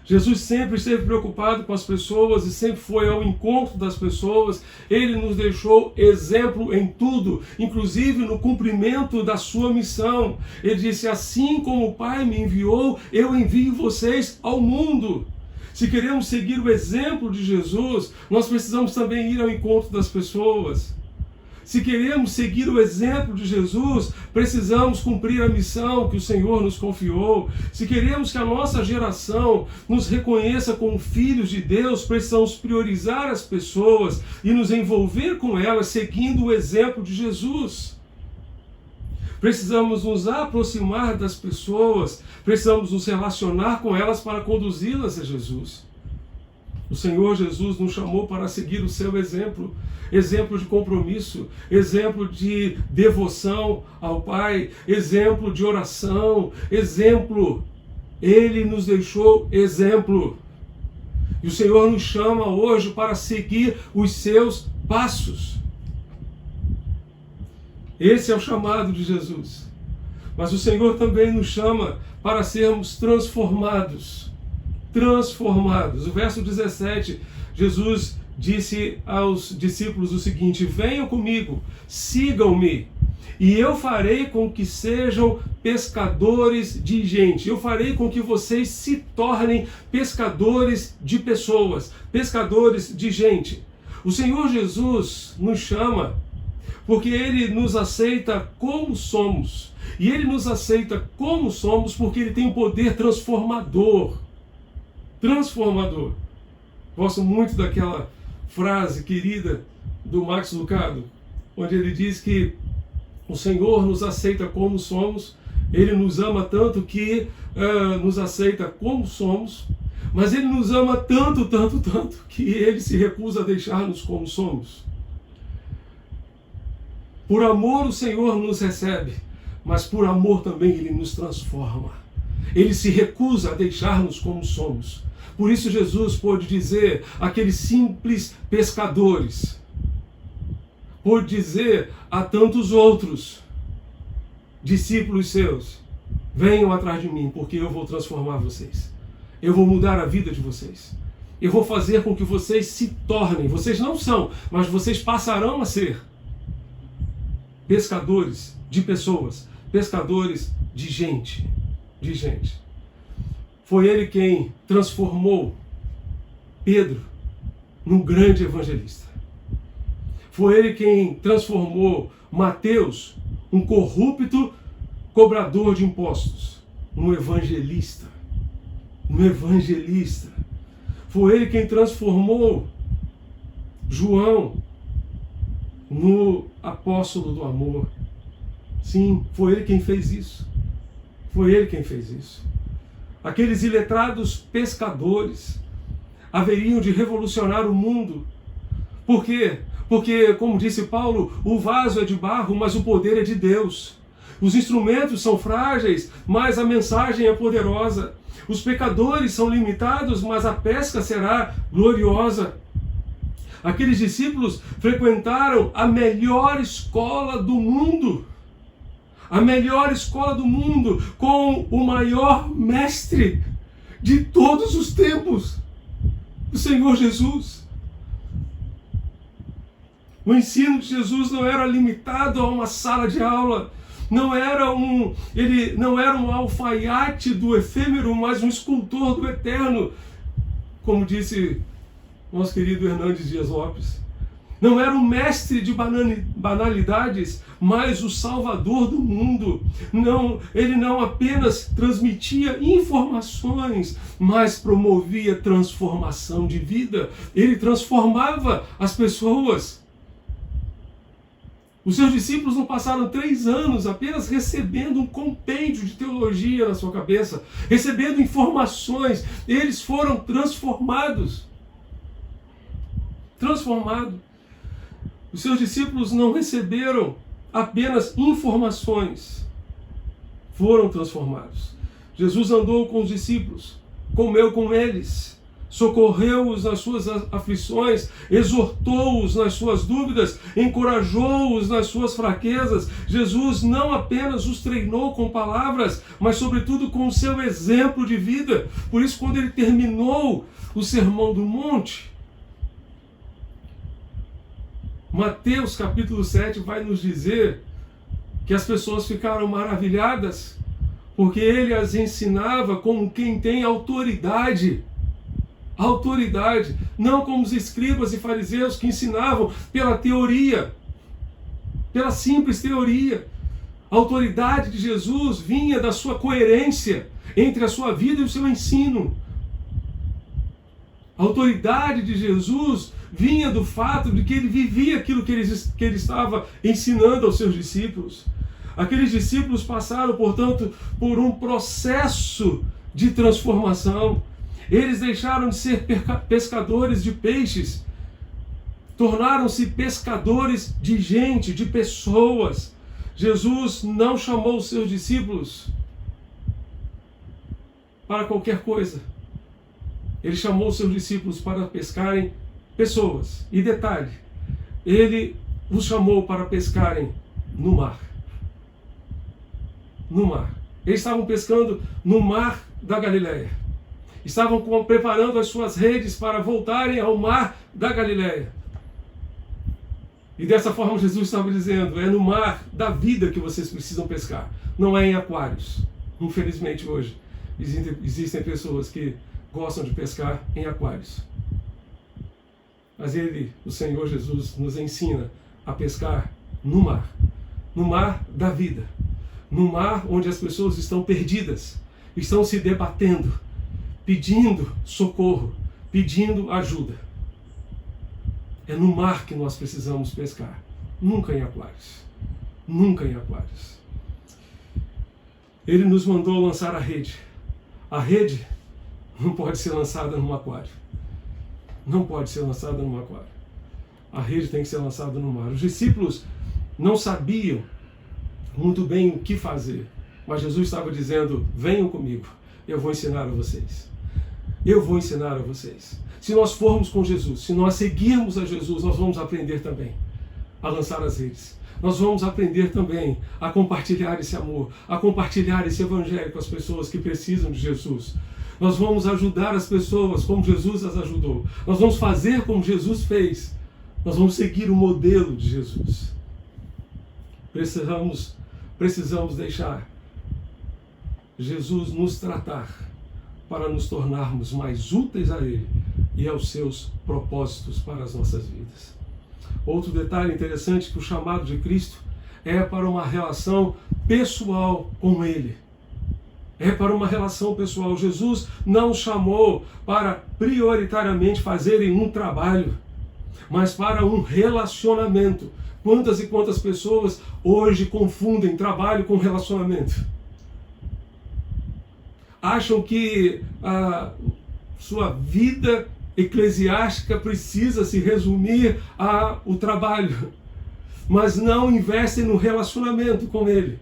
Jesus sempre esteve preocupado com as pessoas e sempre foi ao encontro das pessoas. Ele nos deixou exemplo em tudo, inclusive no cumprimento da sua missão. Ele disse, assim como o Pai me enviou, eu envio vocês ao mundo. Se queremos seguir o exemplo de Jesus, nós precisamos também ir ao encontro das pessoas. Se queremos seguir o exemplo de Jesus, precisamos cumprir a missão que o Senhor nos confiou. Se queremos que a nossa geração nos reconheça como filhos de Deus, precisamos priorizar as pessoas e nos envolver com elas, seguindo o exemplo de Jesus. Precisamos nos aproximar das pessoas, precisamos nos relacionar com elas para conduzi-las a Jesus. O Senhor Jesus nos chamou para seguir o seu exemplo. Exemplo de compromisso, exemplo de devoção ao Pai, exemplo de oração, exemplo. Ele nos deixou exemplo. E o Senhor nos chama hoje para seguir os seus passos. Esse é o chamado de Jesus. Mas o Senhor também nos chama para sermos transformados. Transformados. O verso 17, Jesus disse aos discípulos o seguinte: venham comigo, sigam-me, e eu farei com que sejam pescadores de gente. Eu farei com que vocês se tornem pescadores de pessoas, pescadores de gente. O Senhor Jesus nos chama porque Ele nos aceita como somos. E Ele nos aceita como somos porque Ele tem um poder transformador. Transformador. Gosto muito daquela frase querida do Max Lucado, onde ele diz que o Senhor nos aceita como somos, Ele nos ama tanto que nos aceita como somos, mas Ele nos ama tanto, tanto, tanto, que Ele se recusa a deixar-nos como somos. Por amor o Senhor nos recebe, mas por amor também Ele nos transforma. Ele se recusa a deixar-nos como somos. Por isso Jesus pôde dizer àqueles simples pescadores, pôde dizer a tantos outros discípulos seus, venham atrás de mim, porque eu vou transformar vocês. Eu vou mudar a vida de vocês. Eu vou fazer com que vocês se tornem, vocês não são, mas vocês passarão a ser pescadores de pessoas, pescadores de gente, Foi ele quem transformou Pedro num grande evangelista. Foi ele quem transformou Mateus, um corrupto cobrador de impostos, num evangelista. Foi ele quem transformou João no apóstolo do amor. Sim, foi ele quem fez isso. Aqueles iletrados pescadores haveriam de revolucionar o mundo. Por quê? Porque, como disse Paulo, o vaso é de barro, mas o poder é de Deus. Os instrumentos são frágeis, mas a mensagem é poderosa. Os pecadores são limitados, mas a pesca será gloriosa. Aqueles discípulos frequentaram a melhor escola do mundo. Com o maior mestre de todos os tempos, o Senhor Jesus. O ensino de Jesus não era limitado a uma sala de aula, ele não era um alfaiate do efêmero, mas um escultor do eterno, como disse nosso querido Hernandes Dias Lopes. Não era um mestre de banalidades, mas o salvador do mundo. Ele não apenas transmitia informações, mas promovia transformação de vida. Ele transformava as pessoas. Os seus discípulos não passaram 3 anos apenas recebendo um compêndio de teologia na sua cabeça, recebendo informações. Eles foram transformados. Os seus discípulos não receberam apenas informações, foram transformados. Jesus andou com os discípulos, comeu com eles, socorreu-os nas suas aflições, exortou-os nas suas dúvidas, encorajou-os nas suas fraquezas. Jesus não apenas os treinou com palavras, mas sobretudo com o seu exemplo de vida. Por isso, quando ele terminou o Sermão do Monte, Mateus capítulo 7 vai nos dizer que as pessoas ficaram maravilhadas, porque ele as ensinava como quem tem autoridade. Não como os escribas e fariseus que ensinavam pela teoria, pela simples teoria. A autoridade de Jesus vinha da sua coerência entre a sua vida e o seu ensino. A autoridade de Jesus vinha do fato de que ele vivia aquilo que ele estava ensinando aos seus discípulos. Aqueles discípulos passaram, portanto, por um processo de transformação. Eles deixaram de ser pescadores de peixes, tornaram-se pescadores de gente, de pessoas. Jesus não chamou os seus discípulos para qualquer coisa. Ele chamou os seus discípulos para pescarem pessoas. E detalhe, ele os chamou para pescarem no mar. Eles estavam pescando no mar da Galileia. Estavam preparando as suas redes para voltarem ao mar da Galileia. E dessa forma Jesus estava dizendo, é no mar da vida que vocês precisam pescar, não é em aquários. Infelizmente hoje existem pessoas que gostam de pescar em aquários. Mas o Senhor Jesus, nos ensina a pescar no mar da vida, no mar onde as pessoas estão perdidas, estão se debatendo, pedindo socorro, pedindo ajuda. É no mar que nós precisamos pescar, nunca em aquários. Ele nos mandou lançar a rede. A rede não pode ser lançada num aquário. A rede tem que ser lançada no mar. Os discípulos não sabiam muito bem o que fazer, mas Jesus estava dizendo, venham comigo, eu vou ensinar a vocês. Se nós formos com Jesus, se nós seguirmos a Jesus, nós vamos aprender também a lançar as redes. Nós vamos aprender também a compartilhar esse amor, a compartilhar esse evangelho com as pessoas que precisam de Jesus. Nós vamos ajudar as pessoas como Jesus as ajudou. Nós vamos fazer como Jesus fez. Nós vamos seguir o modelo de Jesus. Precisamos deixar Jesus nos tratar para nos tornarmos mais úteis a Ele e aos seus propósitos para as nossas vidas. Outro detalhe interessante, que o chamado de Cristo é para uma relação pessoal com Ele. É para uma relação pessoal. Jesus não chamou para prioritariamente fazerem um trabalho, mas para um relacionamento. Quantas e quantas pessoas hoje confundem trabalho com relacionamento? Acham que a sua vida eclesiástica precisa se resumir ao trabalho, mas não investem no relacionamento com Ele.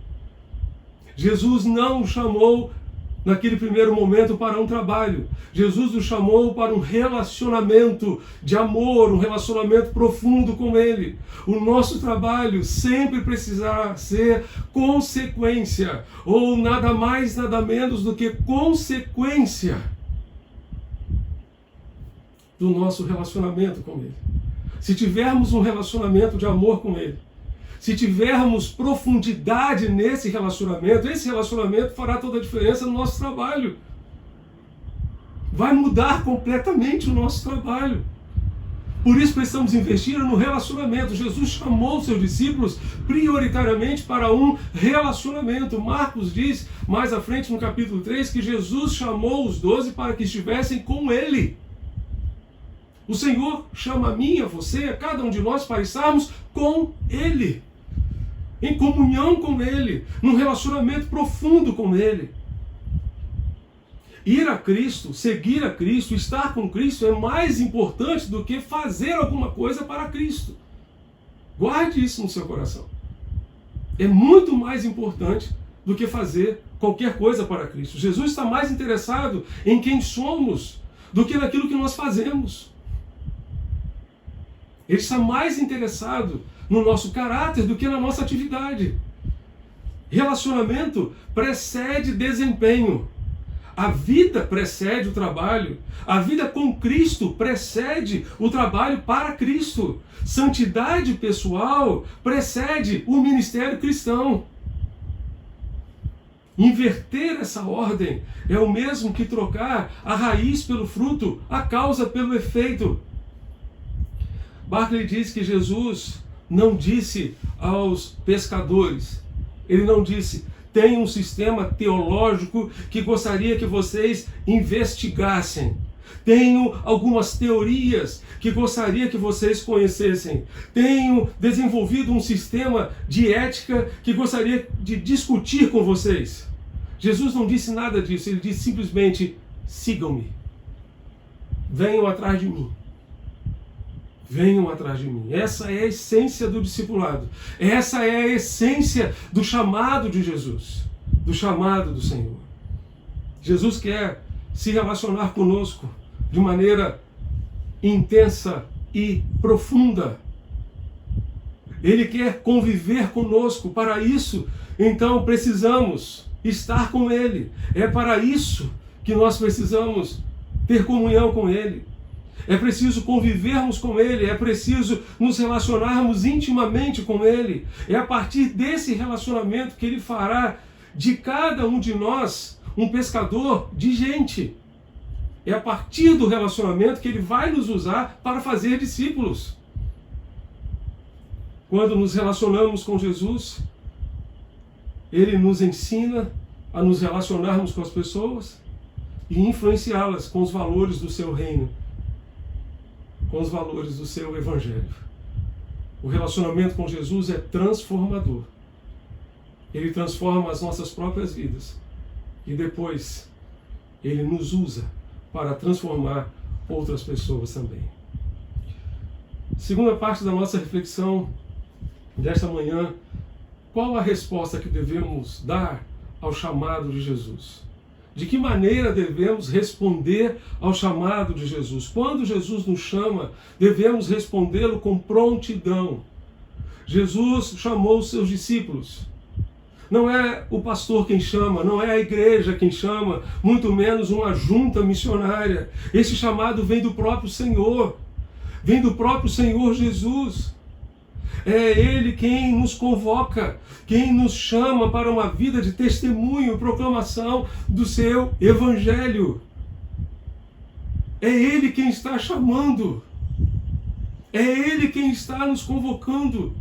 Jesus não o chamou naquele primeiro momento para um trabalho. Jesus o chamou para um relacionamento de amor, um relacionamento profundo com Ele. O nosso trabalho sempre precisará ser consequência, ou nada mais, nada menos do que consequência do nosso relacionamento com Ele. Se tivermos um relacionamento de amor com Ele, se tivermos profundidade nesse relacionamento, esse relacionamento fará toda a diferença no nosso trabalho. Vai mudar completamente o nosso trabalho. Por isso precisamos investir no relacionamento. Jesus chamou os seus discípulos prioritariamente para um relacionamento. Marcos diz, mais à frente no capítulo 3, que Jesus chamou os 12 para que estivessem com Ele. O Senhor chama a mim, a você, a cada um de nós para estarmos com Ele. Em comunhão com Ele, num relacionamento profundo com Ele. Ir a Cristo, seguir a Cristo, estar com Cristo é mais importante do que fazer alguma coisa para Cristo. Guarde isso no seu coração. É muito mais importante do que fazer qualquer coisa para Cristo. Jesus está mais interessado em quem somos do que naquilo que nós fazemos. Ele está mais interessado no nosso caráter do que na nossa atividade. Relacionamento precede desempenho. A vida precede o trabalho. A vida com Cristo precede o trabalho para Cristo. Santidade pessoal precede o ministério cristão. Inverter essa ordem é o mesmo que trocar a raiz pelo fruto, a causa pelo efeito. Barclay diz que Jesus não disse aos pescadores, ele não disse, tem um sistema teológico que gostaria que vocês investigassem. Tenho algumas teorias que gostaria que vocês conhecessem. Tenho desenvolvido um sistema de ética que gostaria de discutir com vocês. Jesus não disse nada disso, ele disse simplesmente, sigam-me. Venham atrás de mim. Venham atrás de mim. Essa é a essência do discipulado. Essa é a essência do chamado de Jesus, do chamado do Senhor. Jesus quer se relacionar conosco de maneira intensa e profunda. Ele quer conviver conosco. Para isso, então, precisamos estar com Ele. É para isso que nós precisamos ter comunhão com Ele. É preciso convivermos com Ele, é preciso nos relacionarmos intimamente com Ele. É a partir desse relacionamento que Ele fará de cada um de nós um pescador de gente. É a partir do relacionamento que Ele vai nos usar para fazer discípulos. Quando nos relacionamos com Jesus, Ele nos ensina a nos relacionarmos com as pessoas e influenciá-las com os valores do seu reino, com os valores do seu evangelho. O relacionamento com Jesus é transformador. Ele transforma as nossas próprias vidas e depois Ele nos usa para transformar outras pessoas também. Segunda parte da nossa reflexão desta manhã, qual a resposta que devemos dar ao chamado de Jesus? De que maneira devemos responder ao chamado de Jesus? Quando Jesus nos chama, devemos respondê-lo com prontidão. Jesus chamou os seus discípulos. Não é o pastor quem chama, não é a igreja quem chama, muito menos uma junta missionária. Esse chamado vem do próprio Senhor, vem do próprio Senhor Jesus. É Ele quem nos convoca, quem nos chama para uma vida de testemunho e proclamação do seu Evangelho. É Ele quem está chamando, é Ele quem está nos convocando.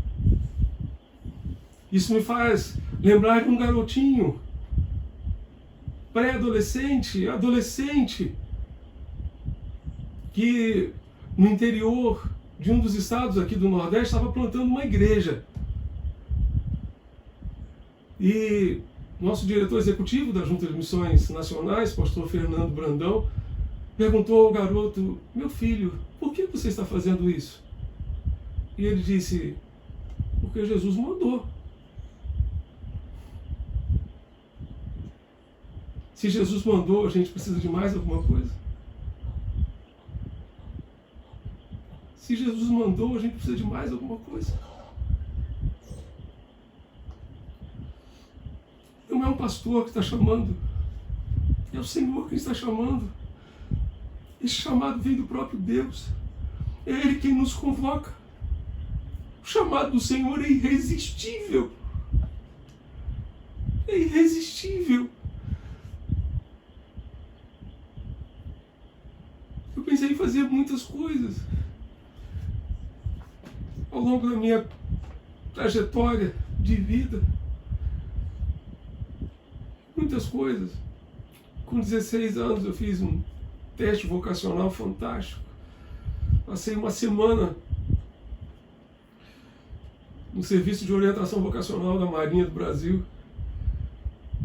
Isso me faz lembrar de um garotinho, pré-adolescente, adolescente, que no interior de um dos estados aqui do Nordeste estava plantando uma igreja. E nosso diretor executivo da Junta de Missões Nacionais, pastor Fernando Brandão, perguntou ao garoto: meu filho, por que você está fazendo isso? E ele disse: porque Jesus mandou. Se Jesus mandou, a gente precisa de mais alguma coisa? Se Jesus mandou, a gente precisa de mais alguma coisa? Não é um pastor que está chamando, é o Senhor que está chamando. Esse chamado vem do próprio Deus. É Ele quem nos convoca. O chamado do Senhor é irresistível. É irresistível. Eu pensei em fazer muitas coisas ao longo da minha trajetória de vida. Muitas coisas. Com 16 anos eu fiz um teste vocacional fantástico. Passei uma semana no serviço de orientação vocacional da Marinha do Brasil.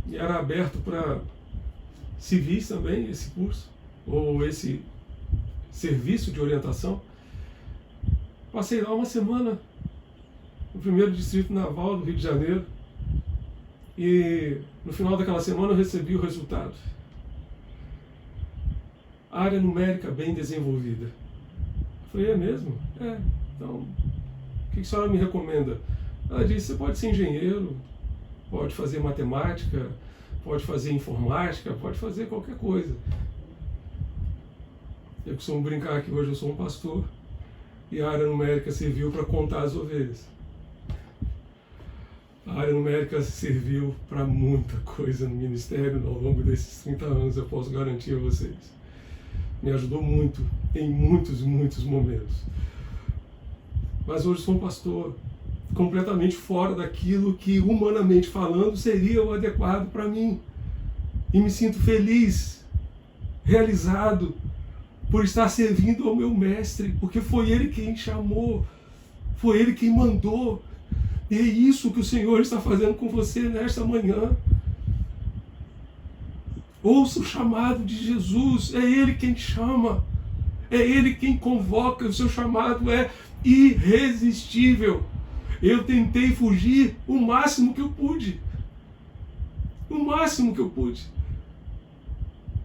E era aberto para civis também, esse curso, ou esse serviço de orientação. Passei lá uma semana no 1º Distrito Naval do Rio de Janeiro. E no final daquela semana eu recebi o resultado. Área numérica bem desenvolvida. Eu falei: é mesmo? É. Então, o que a senhora me recomenda? Ela disse: você pode ser engenheiro, pode fazer matemática, pode fazer informática, pode fazer qualquer coisa. Eu costumo brincar que hoje eu sou um pastor e a área numérica serviu para contar as ovelhas. A área numérica serviu para muita coisa no ministério ao longo desses 30 anos, eu posso garantir a vocês. Me ajudou muito, em muitos momentos. Mas hoje sou um pastor completamente fora daquilo que, humanamente falando, seria o adequado para mim. E me sinto feliz, realizado, por estar servindo ao meu mestre, porque foi Ele quem chamou, foi Ele quem mandou. E é isso que o Senhor está fazendo com você nesta manhã. Ouça o chamado de Jesus, é Ele quem chama, é Ele quem convoca, o seu chamado é irresistível. Eu tentei fugir o máximo que eu pude,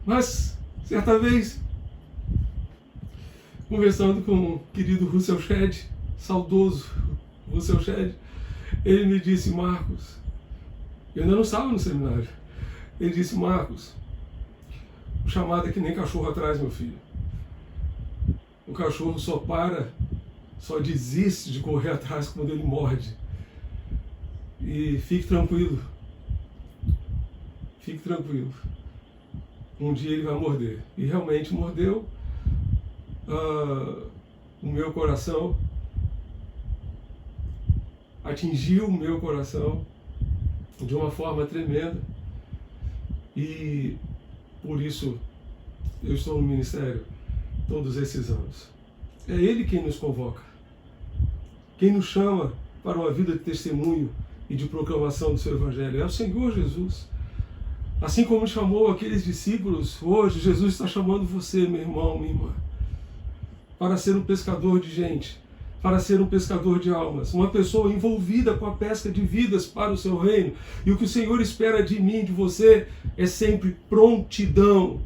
mas certa vez, conversando com o querido Russell Shedd, saudoso Russell Shedd, ele me disse: Marcos, eu ainda não estava no seminário, ele disse: Marcos, o chamado é que nem cachorro atrás, meu filho. O cachorro só desiste de correr atrás quando ele morde. E fique tranquilo. Um dia ele vai morder. E realmente mordeu o meu coração, atingiu o meu coração de uma forma tremenda. E por isso eu estou no ministério todos esses anos. É Ele quem nos convoca, quem nos chama para uma vida de testemunho e de proclamação do seu Evangelho. É o Senhor Jesus. Assim como chamou aqueles discípulos, hoje Jesus está chamando você, meu irmão, minha irmã, para ser um pescador de gente, para ser um pescador de almas, uma pessoa envolvida com a pesca de vidas para o seu reino. E o que o Senhor espera de mim, de você, é sempre prontidão.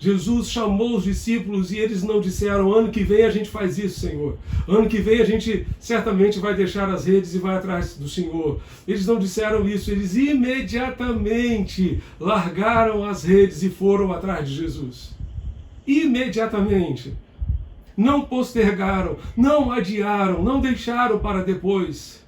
Jesus chamou os discípulos e eles não disseram: ano que vem a gente faz isso, Senhor. Ano que vem a gente certamente vai deixar as redes e vai atrás do Senhor. Eles não disseram isso, eles imediatamente largaram as redes e foram atrás de Jesus. Imediatamente. Não postergaram, não adiaram, não deixaram para depois.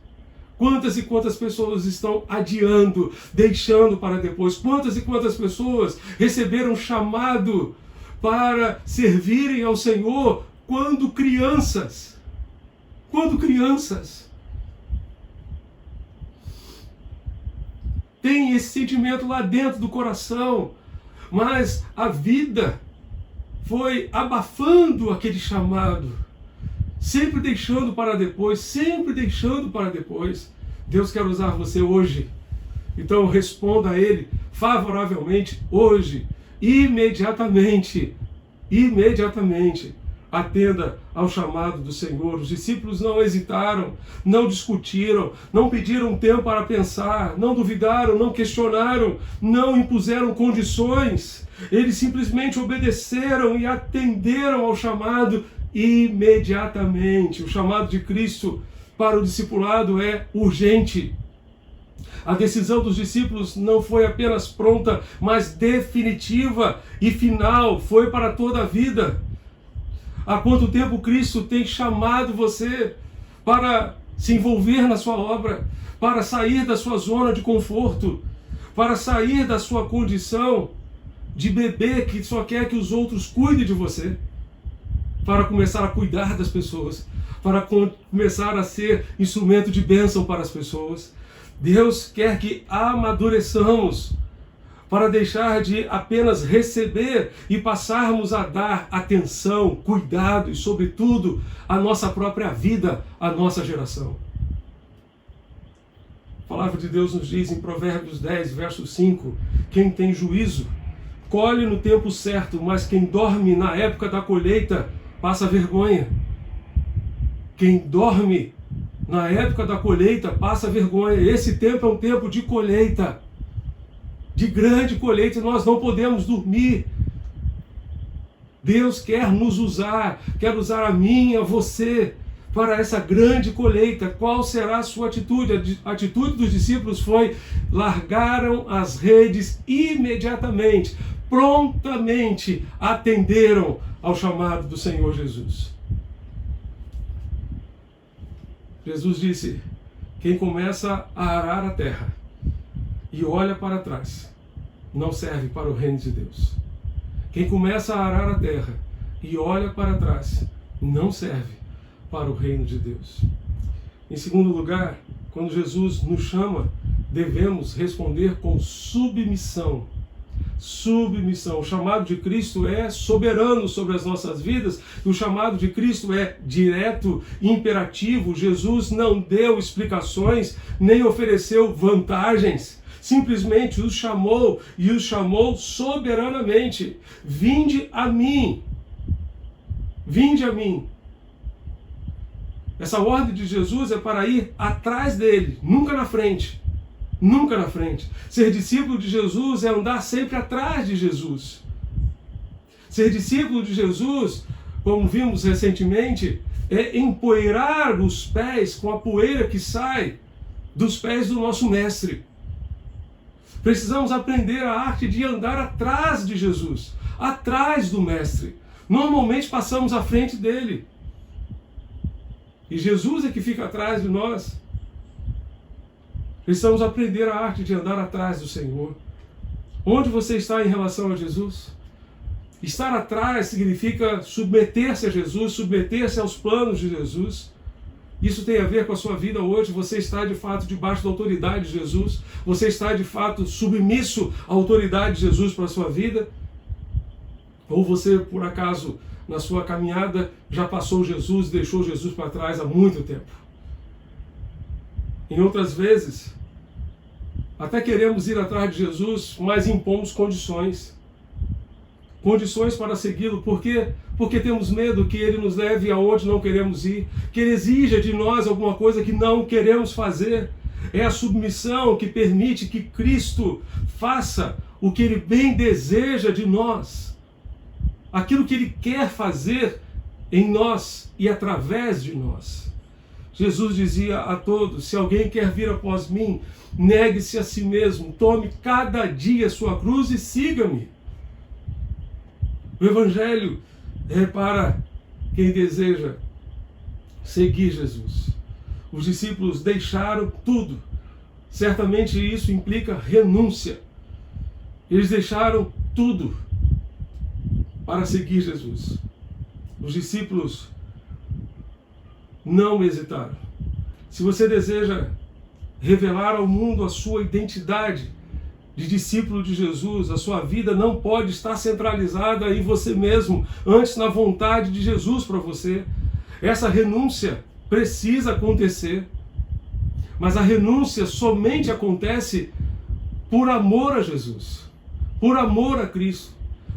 Quantas e quantas pessoas estão adiando, deixando para depois? Quantas e quantas pessoas receberam chamado para servirem ao Senhor quando crianças? Quando crianças. Tem esse sentimento lá dentro do coração, mas a vida foi abafando aquele chamado, sempre deixando para depois, sempre deixando para depois. Deus quer usar você hoje, então responda a Ele favoravelmente hoje, imediatamente, imediatamente. Atenda ao chamado do Senhor. Os discípulos não hesitaram, não discutiram, não pediram tempo para pensar, não duvidaram, não questionaram, não impuseram condições. Eles simplesmente obedeceram e atenderam ao chamado imediatamente. O chamado de Cristo para o discipulado é urgente. A decisão dos discípulos não foi apenas pronta, mas definitiva e final, foi para toda a vida. Há quanto tempo Cristo tem chamado você para se envolver na sua obra, para sair da sua zona de conforto, para sair da sua condição de bebê que só quer que os outros cuidem de você, para começar a cuidar das pessoas, para começar a ser instrumento de bênção para as pessoas. Deus quer que amadureçamos para deixar de apenas receber e passarmos a dar atenção, cuidado e, sobretudo, a nossa própria vida, a nossa geração. A palavra de Deus nos diz em Provérbios 10, verso 5, quem tem juízo colhe no tempo certo, mas quem dorme na época da colheita passa vergonha. Quem dorme na época da colheita passa vergonha. Esse tempo é um tempo de colheita, de grande colheita, nós não podemos dormir. Deus quer nos usar, quer usar a mim, a você, para essa grande colheita. Qual será a sua atitude? A atitude dos discípulos foi: largaram as redes imediatamente, prontamente atenderam ao chamado do Senhor Jesus. Jesus disse: quem começa a arar a terra e olha para trás, não serve para o reino de Deus. Quem começa a arar a terra e olha para trás, não serve para o reino de Deus. Em segundo lugar, quando Jesus nos chama, devemos responder com submissão. Submissão. O chamado de Cristo é soberano sobre as nossas vidas. O chamado de Cristo é direto, imperativo. Jesus não deu explicações, nem ofereceu vantagens. Simplesmente os chamou, e os chamou soberanamente. Vinde a mim. Vinde a mim. Essa ordem de Jesus é para ir atrás dele, nunca na frente. Nunca na frente. Ser discípulo de Jesus é andar sempre atrás de Jesus. Ser discípulo de Jesus, como vimos recentemente, é empoeirar os pés com a poeira que sai dos pés do nosso mestre. Precisamos aprender a arte de andar atrás de Jesus, atrás do mestre. Normalmente passamos à frente dele. E Jesus é que fica atrás de nós. Precisamos aprender a arte de andar atrás do Senhor. Onde você está em relação a Jesus? Estar atrás significa submeter-se a Jesus, submeter-se aos planos de Jesus. Isso tem a ver com a sua vida hoje. Você está de fato debaixo da autoridade de Jesus? Você está de fato submisso à autoridade de Jesus para a sua vida? Ou você, por acaso, na sua caminhada, já passou Jesus e deixou Jesus para trás há muito tempo? Em outras vezes, até queremos ir atrás de Jesus, mas impomos condições. Condições para segui-lo. Por quê? Porque temos medo que ele nos leve aonde não queremos ir, que ele exija de nós alguma coisa que não queremos fazer. É a submissão que permite que Cristo faça o que ele bem deseja de nós. aquilo que Ele quer fazer em nós e através de nós. Jesus dizia a todos: se alguém quer vir após mim, negue-se a si mesmo, tome cada dia sua cruz e siga-me. O Evangelho é para quem deseja seguir Jesus. Os discípulos deixaram tudo. Certamente isso implica renúncia. Eles deixaram tudo para seguir Jesus. Os discípulos não hesitaram. Se você deseja revelar ao mundo a sua identidade de discípulo de Jesus, a sua vida não pode estar centralizada em você mesmo, antes na vontade de Jesus para você. Essa renúncia precisa acontecer, mas a renúncia somente acontece por amor a Jesus, por amor a Cristo.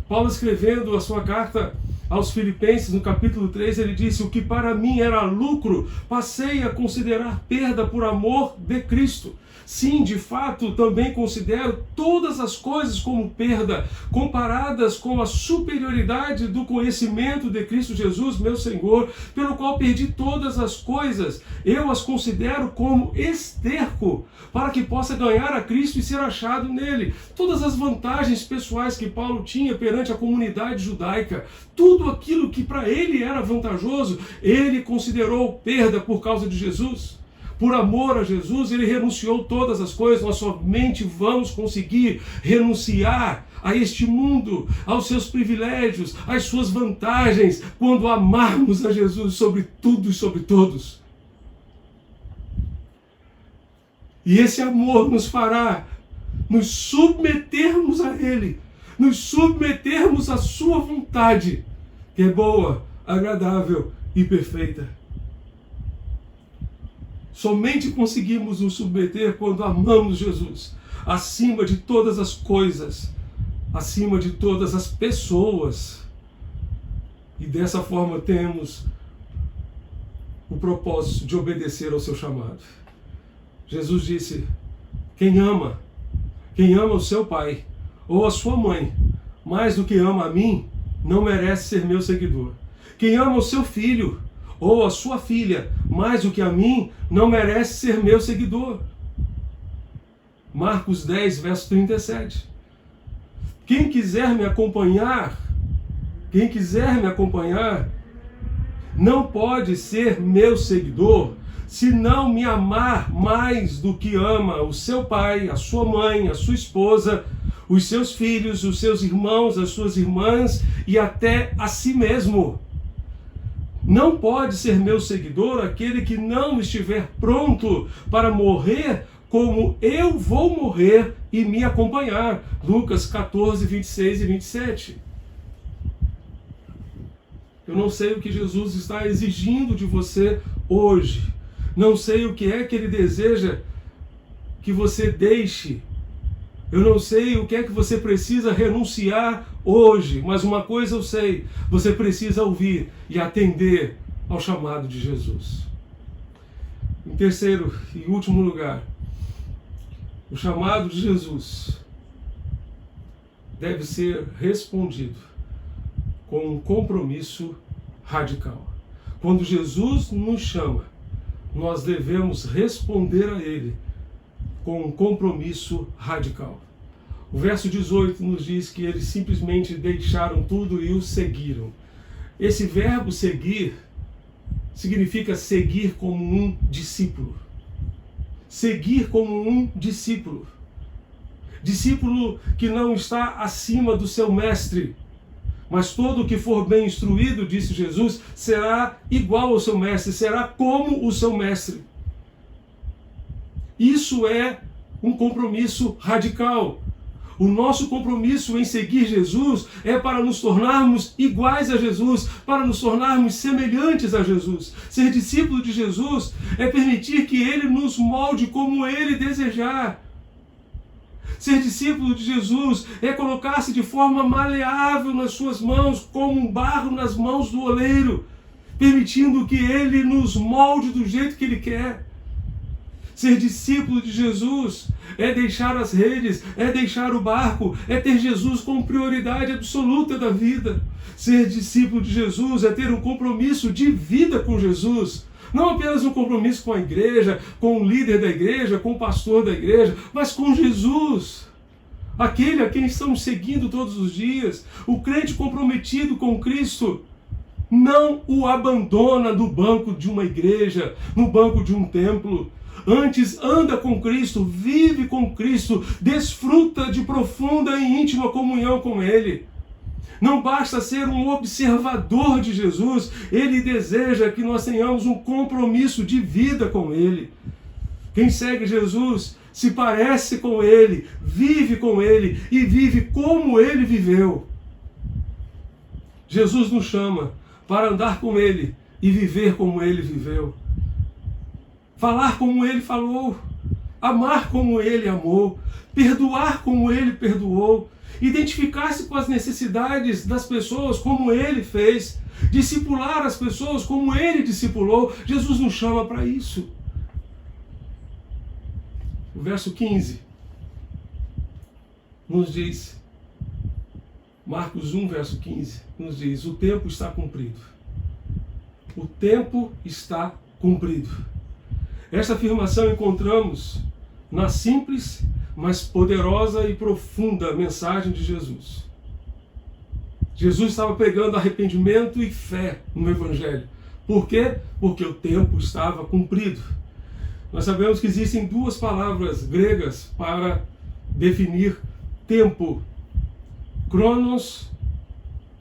Paulo, escrevendo a sua carta aos Filipenses, no capítulo 3, ele disse: o que para mim era lucro, passei a considerar perda por amor de Cristo. Sim, de fato, também considero todas as coisas como perda, comparadas com a superioridade do conhecimento de Cristo Jesus, meu Senhor, pelo qual perdi todas as coisas. Eu as considero como esterco, para que possa ganhar a Cristo e ser achado nele. Todas as vantagens pessoais que Paulo tinha perante a comunidade judaica, tudo aquilo que para ele era vantajoso, ele considerou perda por causa de Jesus. Por amor a Jesus, ele renunciou todas as coisas. Nós somente vamos conseguir renunciar a este mundo, aos seus privilégios, às suas vantagens, quando amarmos a Jesus sobre tudo e sobre todos. E esse amor nos fará nos submetermos a Ele, nos submetermos à sua vontade, que é boa, agradável e perfeita. Somente conseguimos nos submeter quando amamos Jesus, acima de todas as coisas, acima de todas as pessoas. E dessa forma temos o propósito de obedecer ao seu chamado. Jesus disse: quem ama o seu pai ou a sua mãe, mais do que ama a mim, não merece ser meu seguidor. Quem ama o seu filho ou a sua filha, mais do que a mim, não merece ser meu seguidor. Marcos 10, verso 37. Quem quiser me acompanhar, não pode ser meu seguidor se não me amar mais do que ama o seu pai, a sua mãe, a sua esposa, os seus filhos, os seus irmãos, as suas irmãs e até a si mesmo. Não pode ser meu seguidor aquele que não estiver pronto para morrer como eu vou morrer e me acompanhar. Lucas 14, 26 e 27. Eu não sei o que Jesus está exigindo de você hoje. Não sei o que é que Ele deseja que você deixe. Eu não sei o que é que você precisa renunciar hoje, mas uma coisa eu sei: você precisa ouvir e atender ao chamado de Jesus. Em terceiro e último lugar, o chamado de Jesus deve ser respondido com um compromisso radical. Quando Jesus nos chama, nós devemos responder a Ele com um compromisso radical. O verso 18 nos diz que eles simplesmente deixaram tudo e o seguiram. Esse verbo seguir significa seguir como um discípulo. Seguir como um discípulo. Discípulo que não está acima do seu mestre, mas todo o que for bem instruído, disse Jesus, será igual ao seu mestre, será como o seu mestre. Isso é um compromisso radical. O nosso compromisso em seguir Jesus é para nos tornarmos iguais a Jesus, para nos tornarmos semelhantes a Jesus. Ser discípulo de Jesus é permitir que Ele nos molde como Ele desejar. Ser discípulo de Jesus é colocar-se de forma maleável nas suas mãos, como um barro nas mãos do oleiro, permitindo que Ele nos molde do jeito que Ele quer. Ser discípulo de Jesus é deixar as redes, é deixar o barco, é ter Jesus como prioridade absoluta da vida. Ser discípulo de Jesus é ter um compromisso de vida com Jesus. Não apenas um compromisso com a igreja, com o líder da igreja, com o pastor da igreja, mas com Jesus. Aquele a quem estamos seguindo todos os dias. O crente comprometido com Cristo não o abandona no banco de uma igreja, no banco de um templo. Antes anda com Cristo, vive com Cristo, desfruta de profunda e íntima comunhão com Ele. Não basta ser um observador de Jesus, Ele deseja que nós tenhamos um compromisso de vida com Ele. Quem segue Jesus se parece com Ele, vive com Ele e vive como Ele viveu. Jesus nos chama para andar com Ele e viver como Ele viveu. Falar como Ele falou, amar como Ele amou, perdoar como Ele perdoou, identificar-se com as necessidades das pessoas como Ele fez, discipular as pessoas como Ele discipulou. Jesus nos chama para isso. O verso 15 nos diz, Marcos 1, verso 15, nos diz: o tempo está cumprido. O tempo está cumprido. Esta afirmação encontramos na simples, mas poderosa e profunda mensagem de Jesus. Jesus estava pregando arrependimento e fé no Evangelho. Por quê? Porque o tempo estava cumprido. Nós sabemos que existem duas palavras gregas para definir tempo. Cronos,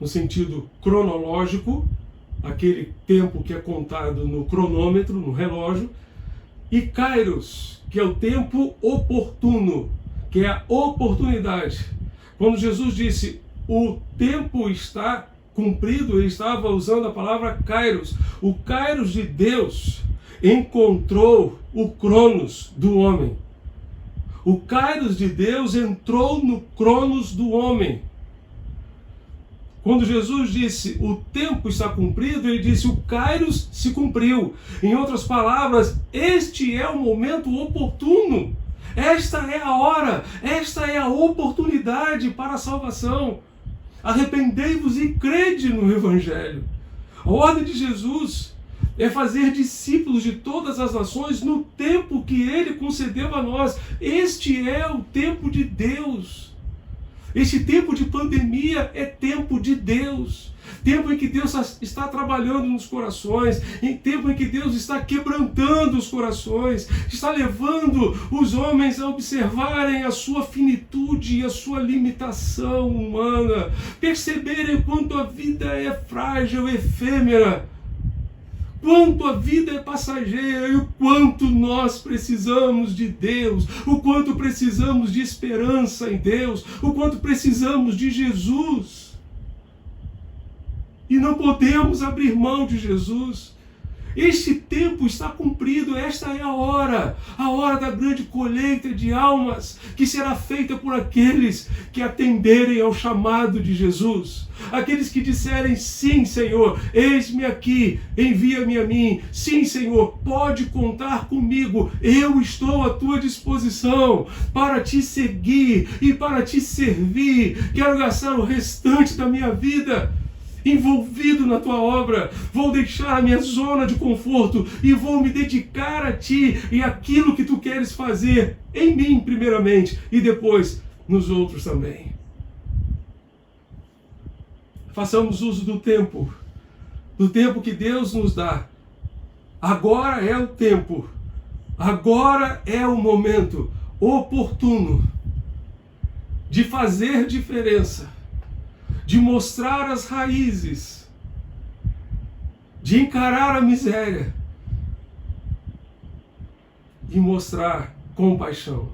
no sentido cronológico, aquele tempo que é contado no cronômetro, no relógio, e kairos, que é o tempo oportuno, que é a oportunidade. Quando Jesus disse o tempo está cumprido, ele estava usando a palavra kairos. O kairos de Deus encontrou o cronos do homem. O kairos de Deus entrou no cronos do homem. Quando Jesus disse o tempo está cumprido, ele disse o kairos se cumpriu. Em outras palavras, este é o momento oportuno. Esta é a hora, esta é a oportunidade para a salvação. Arrependei-vos e crede no Evangelho. A ordem de Jesus é fazer discípulos de todas as nações no tempo que Ele concedeu a nós. Este é o tempo de Deus. Este tempo de pandemia é tempo de Deus. Tempo em que Deus está trabalhando nos corações, em tempo em que Deus está quebrantando os corações, está levando os homens a observarem a sua finitude e a sua limitação humana, perceberem quanto a vida é frágil, efêmera, quanto a vida é passageira e o quanto nós precisamos de Deus, o quanto precisamos de esperança em Deus, o quanto precisamos de Jesus. E não podemos abrir mão de Jesus. Este tempo está cumprido, esta é a hora da grande colheita de almas, que será feita por aqueles que atenderem ao chamado de Jesus. Aqueles que disserem, sim, Senhor, eis-me aqui, envia-me a mim. Sim, Senhor, pode contar comigo, eu estou à tua disposição para te seguir e para te servir. Quero gastar o restante da minha vida envolvido na tua obra. Vou deixar a minha zona de conforto e vou me dedicar a ti e aquilo que tu queres fazer em mim primeiramente e depois nos outros também. Façamos uso do tempo que Deus nos dá. Agora é o tempo, agora é o momento oportuno de fazer diferença, de mostrar as raízes, de encarar a miséria e mostrar compaixão,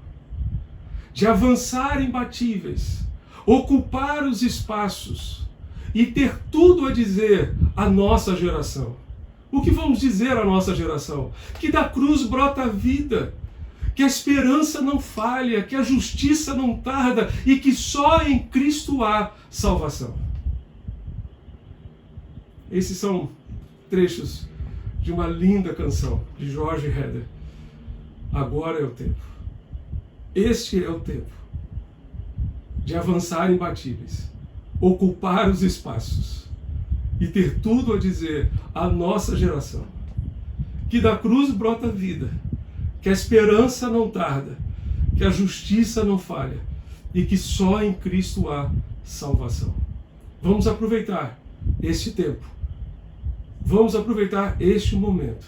de avançar imbatíveis, ocupar os espaços e ter tudo a dizer à nossa geração. O que vamos dizer à nossa geração? Que da cruz brota a vida, que a esperança não falha, que a justiça não tarda e que só em Cristo há salvação. Esses são trechos de uma linda canção de Jorge Herder. Agora é o tempo. Este é o tempo de avançar imbatíveis, ocupar os espaços e ter tudo a dizer à nossa geração. Que da cruz brota vida, que a esperança não tarda, que a justiça não falha e que só em Cristo há salvação. Vamos aproveitar este tempo. Vamos aproveitar este momento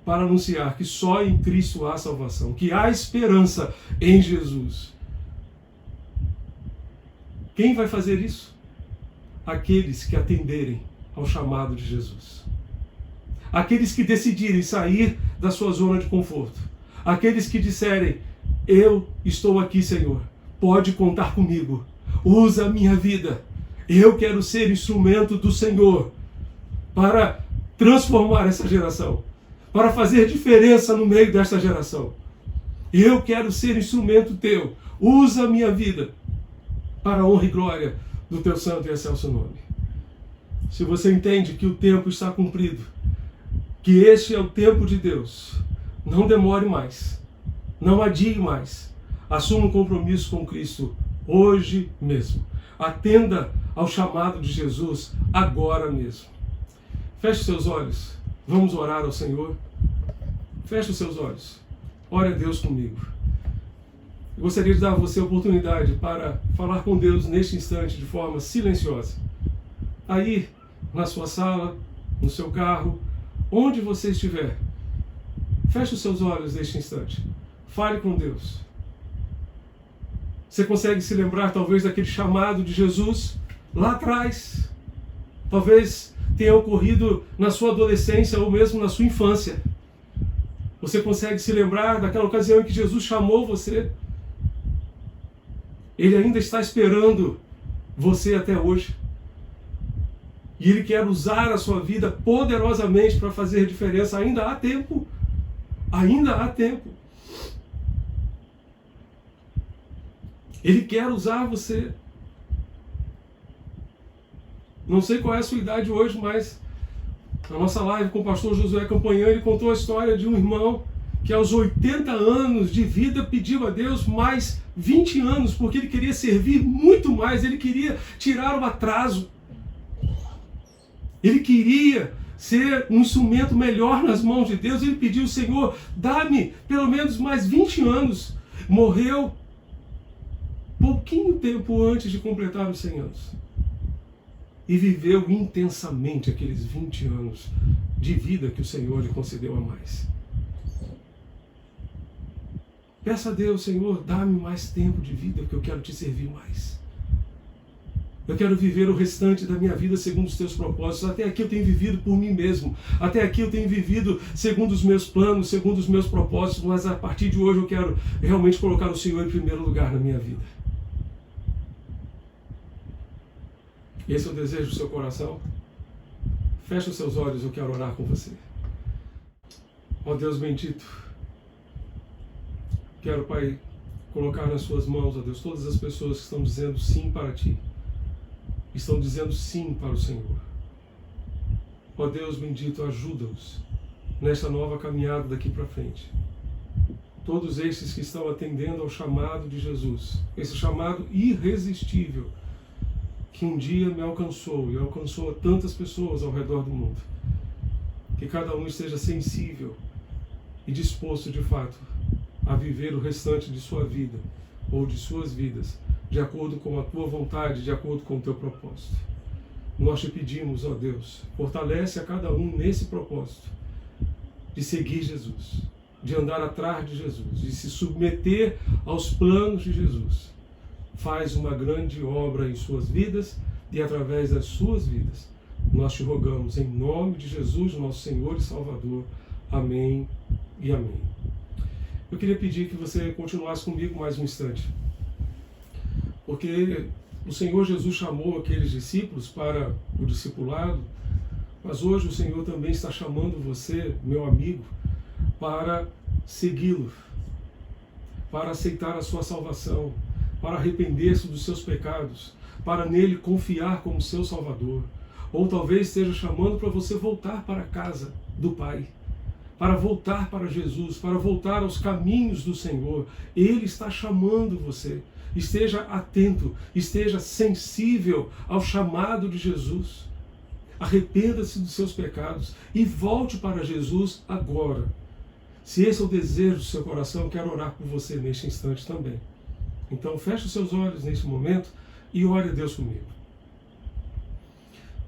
para anunciar que só em Cristo há salvação, que há esperança em Jesus. Quem vai fazer isso? Aqueles que atenderem ao chamado de Jesus. Aqueles que decidirem sair da sua zona de conforto. Aqueles que disserem: eu estou aqui, Senhor, pode contar comigo, usa a minha vida, eu quero ser instrumento do Senhor para transformar essa geração, para fazer diferença no meio desta geração. Eu quero ser instrumento teu, usa a minha vida para a honra e glória do teu santo e excelso nome. Se você entende que o tempo está cumprido, que este é o tempo de Deus, não demore mais, não adie mais, assuma um compromisso com Cristo hoje mesmo. Atenda ao chamado de Jesus agora mesmo. Feche seus olhos, vamos orar ao Senhor. Feche os seus olhos, ore a Deus comigo. Eu gostaria de dar a você a oportunidade para falar com Deus neste instante de forma silenciosa. Aí, na sua sala, no seu carro, onde você estiver, feche os seus olhos neste instante. Fale com Deus. Você consegue se lembrar talvez daquele chamado de Jesus lá atrás? Talvez tenha ocorrido na sua adolescência ou mesmo na sua infância. Você consegue se lembrar daquela ocasião em que Jesus chamou você? Ele ainda está esperando você até hoje. E Ele quer usar a sua vida poderosamente para fazer diferença. Ainda há tempo. Ainda há tempo. Ele quer usar você. Não sei qual é a sua idade hoje, mas na nossa live com o pastor Josué Campanhã, ele contou a história de um irmão que aos 80 anos de vida pediu a Deus mais 20 anos, porque ele queria servir muito mais, ele queria tirar o atraso. Ele queria ser um instrumento melhor nas mãos de Deus. Ele pediu: Senhor, dá-me pelo menos mais 20 anos. Morreu pouquinho tempo antes de completar os 100 anos. E viveu intensamente aqueles 20 anos de vida que o Senhor lhe concedeu a mais. Peça a Deus: Senhor, dá-me mais tempo de vida, porque eu quero te servir mais. Eu quero viver o restante da minha vida segundo os teus propósitos. Até aqui eu tenho vivido por mim mesmo. Até aqui eu tenho vivido segundo os meus planos, segundo os meus propósitos. Mas a partir de hoje eu quero realmente colocar o Senhor em primeiro lugar na minha vida. Esse é o desejo do seu coração? Feche os seus olhos, eu quero orar com você. Ó Deus bendito, quero, Pai, colocar nas suas mãos, ó Deus, todas as pessoas que estão dizendo sim para Ti. Estão dizendo sim para o Senhor. Ó Deus bendito, ajuda-os nesta nova caminhada daqui para frente. Todos estes que estão atendendo ao chamado de Jesus, esse chamado irresistível que um dia me alcançou e alcançou a tantas pessoas ao redor do mundo. Que cada um esteja sensível e disposto de fato a viver o restante de sua vida ou de suas vidas de acordo com a Tua vontade, de acordo com o Teu propósito. Nós Te pedimos, ó Deus, fortalece a cada um nesse propósito de seguir Jesus, de andar atrás de Jesus, de se submeter aos planos de Jesus. Faz uma grande obra em suas vidas e através das suas vidas. Nós Te rogamos em nome de Jesus, nosso Senhor e Salvador. Amém e amém. Eu queria pedir que você continuasse comigo mais um instante. Porque o Senhor Jesus chamou aqueles discípulos para o discipulado, mas hoje o Senhor também está chamando você, meu amigo, para segui-lo, para aceitar a sua salvação, para arrepender-se dos seus pecados, para nele confiar como seu Salvador. Ou talvez esteja chamando para você voltar para a casa do Pai, para voltar para Jesus, para voltar aos caminhos do Senhor. Ele está chamando você. Esteja atento, esteja sensível ao chamado de Jesus. Arrependa-se dos seus pecados e volte para Jesus agora. Se esse é o desejo do seu coração, eu quero orar por você neste instante também. Então feche os seus olhos neste momento e ore a Deus comigo.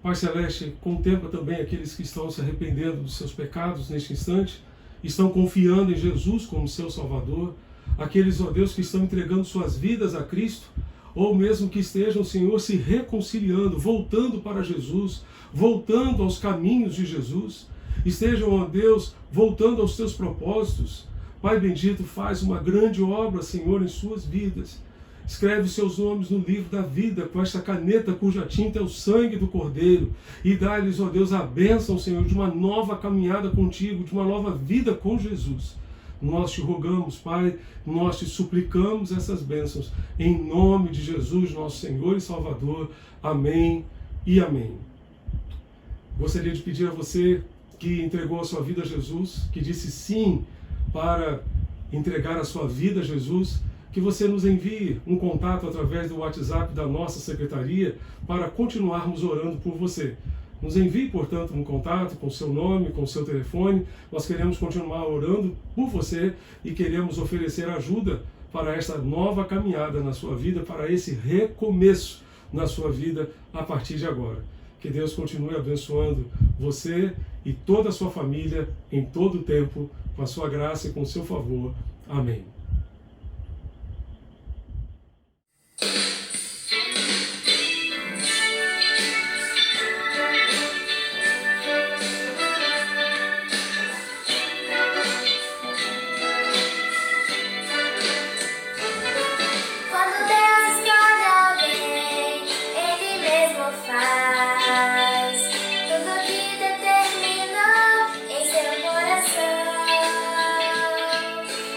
Pai Celeste, contempla também aqueles que estão se arrependendo dos seus pecados neste instante, estão confiando em Jesus como seu Salvador, aqueles, ó Deus, que estão entregando suas vidas a Cristo, ou mesmo que estejam, Senhor, se reconciliando, voltando para Jesus, voltando aos caminhos de Jesus, estejam, ó Deus, voltando aos teus propósitos. Pai bendito, faz uma grande obra, Senhor, em suas vidas. Escreve seus nomes no livro da vida com esta caneta cuja tinta é o sangue do Cordeiro e dá-lhes, ó Deus, a bênção, Senhor, de uma nova caminhada contigo, de uma nova vida com Jesus. Nós te rogamos, Pai, nós te suplicamos essas bênçãos em nome de Jesus, nosso Senhor e Salvador. Amém e amém. Gostaria de pedir a você que entregou a sua vida a Jesus, que disse sim para entregar a sua vida a Jesus, que você nos envie um contato através do WhatsApp da nossa secretaria para continuarmos orando por você. Nos envie, portanto, um contato com seu nome, com seu telefone. Nós queremos continuar orando por você e queremos oferecer ajuda para esta nova caminhada na sua vida, para esse recomeço na sua vida a partir de agora. Que Deus continue abençoando você e toda a sua família em todo o tempo, com a sua graça e com o seu favor. Amém.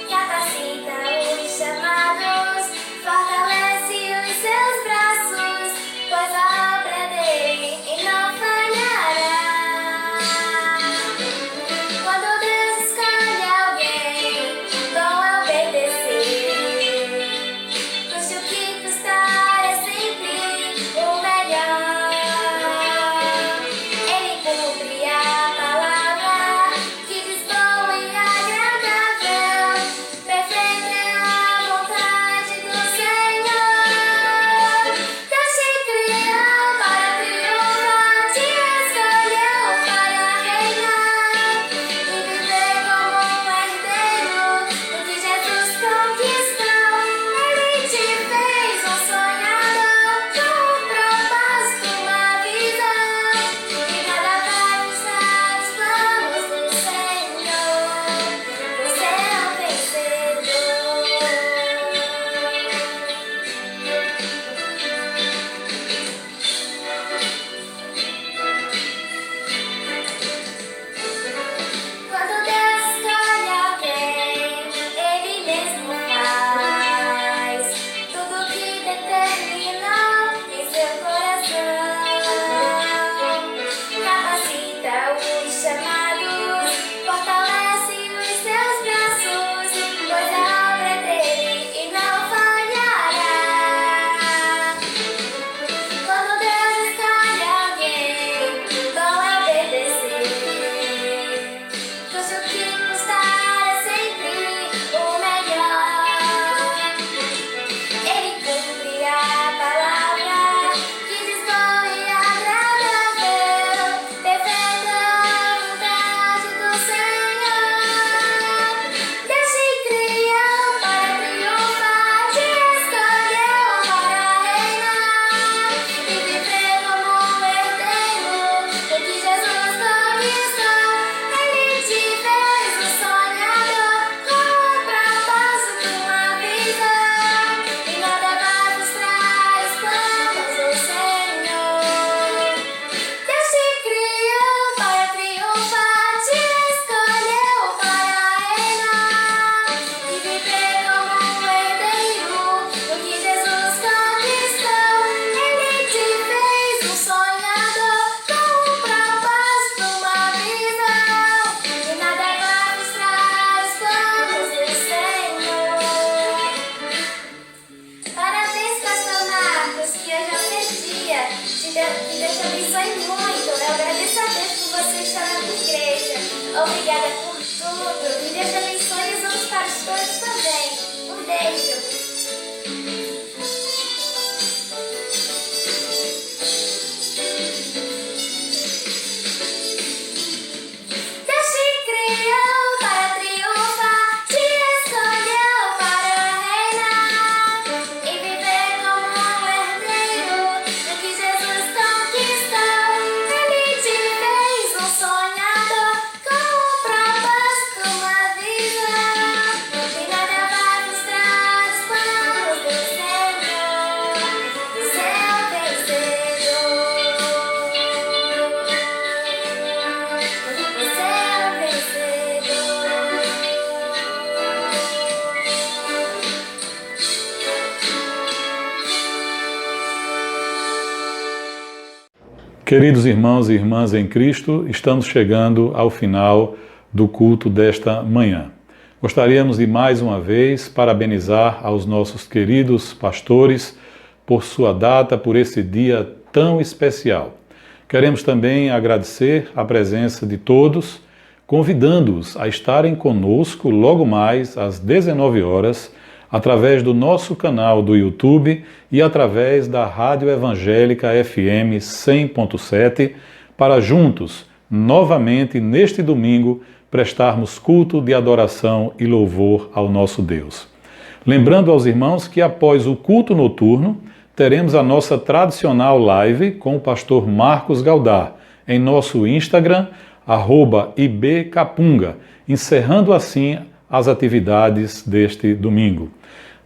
Capacita obrigada por tudo. Que Deus abençoe os outros pastores também. Um beijo. Queridos irmãos e irmãs em Cristo, estamos chegando ao final do culto desta manhã. Gostaríamos de mais uma vez parabenizar aos nossos queridos pastores por sua data, por esse dia tão especial. Queremos também agradecer a presença de todos, convidando-os a estarem conosco logo mais às 19 horas, através do nosso canal do YouTube e através da Rádio Evangélica FM 100.7, para juntos, novamente neste domingo, prestarmos culto de adoração e louvor ao nosso Deus. Lembrando aos irmãos que após o culto noturno, teremos a nossa tradicional live com o pastor Marcos Galdar, em nosso Instagram, @ibcapunga, encerrando assim as atividades deste domingo.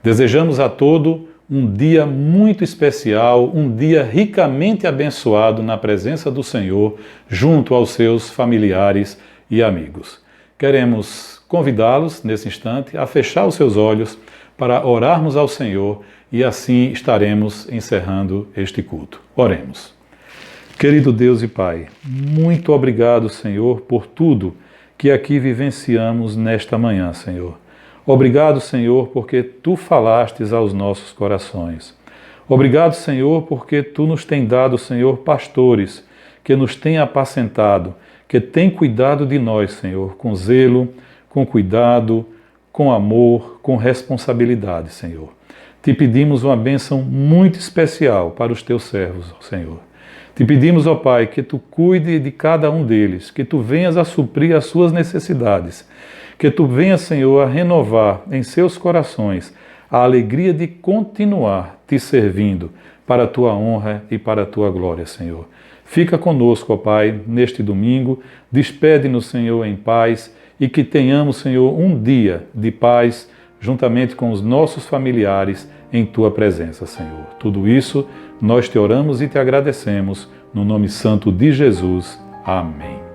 Desejamos a todos um dia muito especial, um dia ricamente abençoado na presença do Senhor, junto aos seus familiares e amigos. Queremos convidá-los, nesse instante, a fechar os seus olhos para orarmos ao Senhor e assim estaremos encerrando este culto. Oremos. Querido Deus e Pai, muito obrigado, Senhor, por tudo que aqui vivenciamos nesta manhã, Senhor. Obrigado, Senhor, porque Tu falastes aos nossos corações. Obrigado, Senhor, porque Tu nos tem dado, Senhor, pastores que nos têm apacentado, que têm cuidado de nós, Senhor, com zelo, com cuidado, com amor, com responsabilidade, Senhor. Te pedimos uma bênção muito especial para os Teus servos, Senhor. Te pedimos, ó Pai, que Tu cuide de cada um deles, que Tu venhas a suprir as suas necessidades, que Tu venhas, Senhor, a renovar em seus corações a alegria de continuar Te servindo para a Tua honra e para a Tua glória, Senhor. Fica conosco, ó Pai, neste domingo, despede-nos, Senhor, em paz e que tenhamos, Senhor, um dia de paz juntamente com os nossos familiares em Tua presença, Senhor. Tudo isso nós Te oramos e Te agradecemos, no nome santo de Jesus. Amém.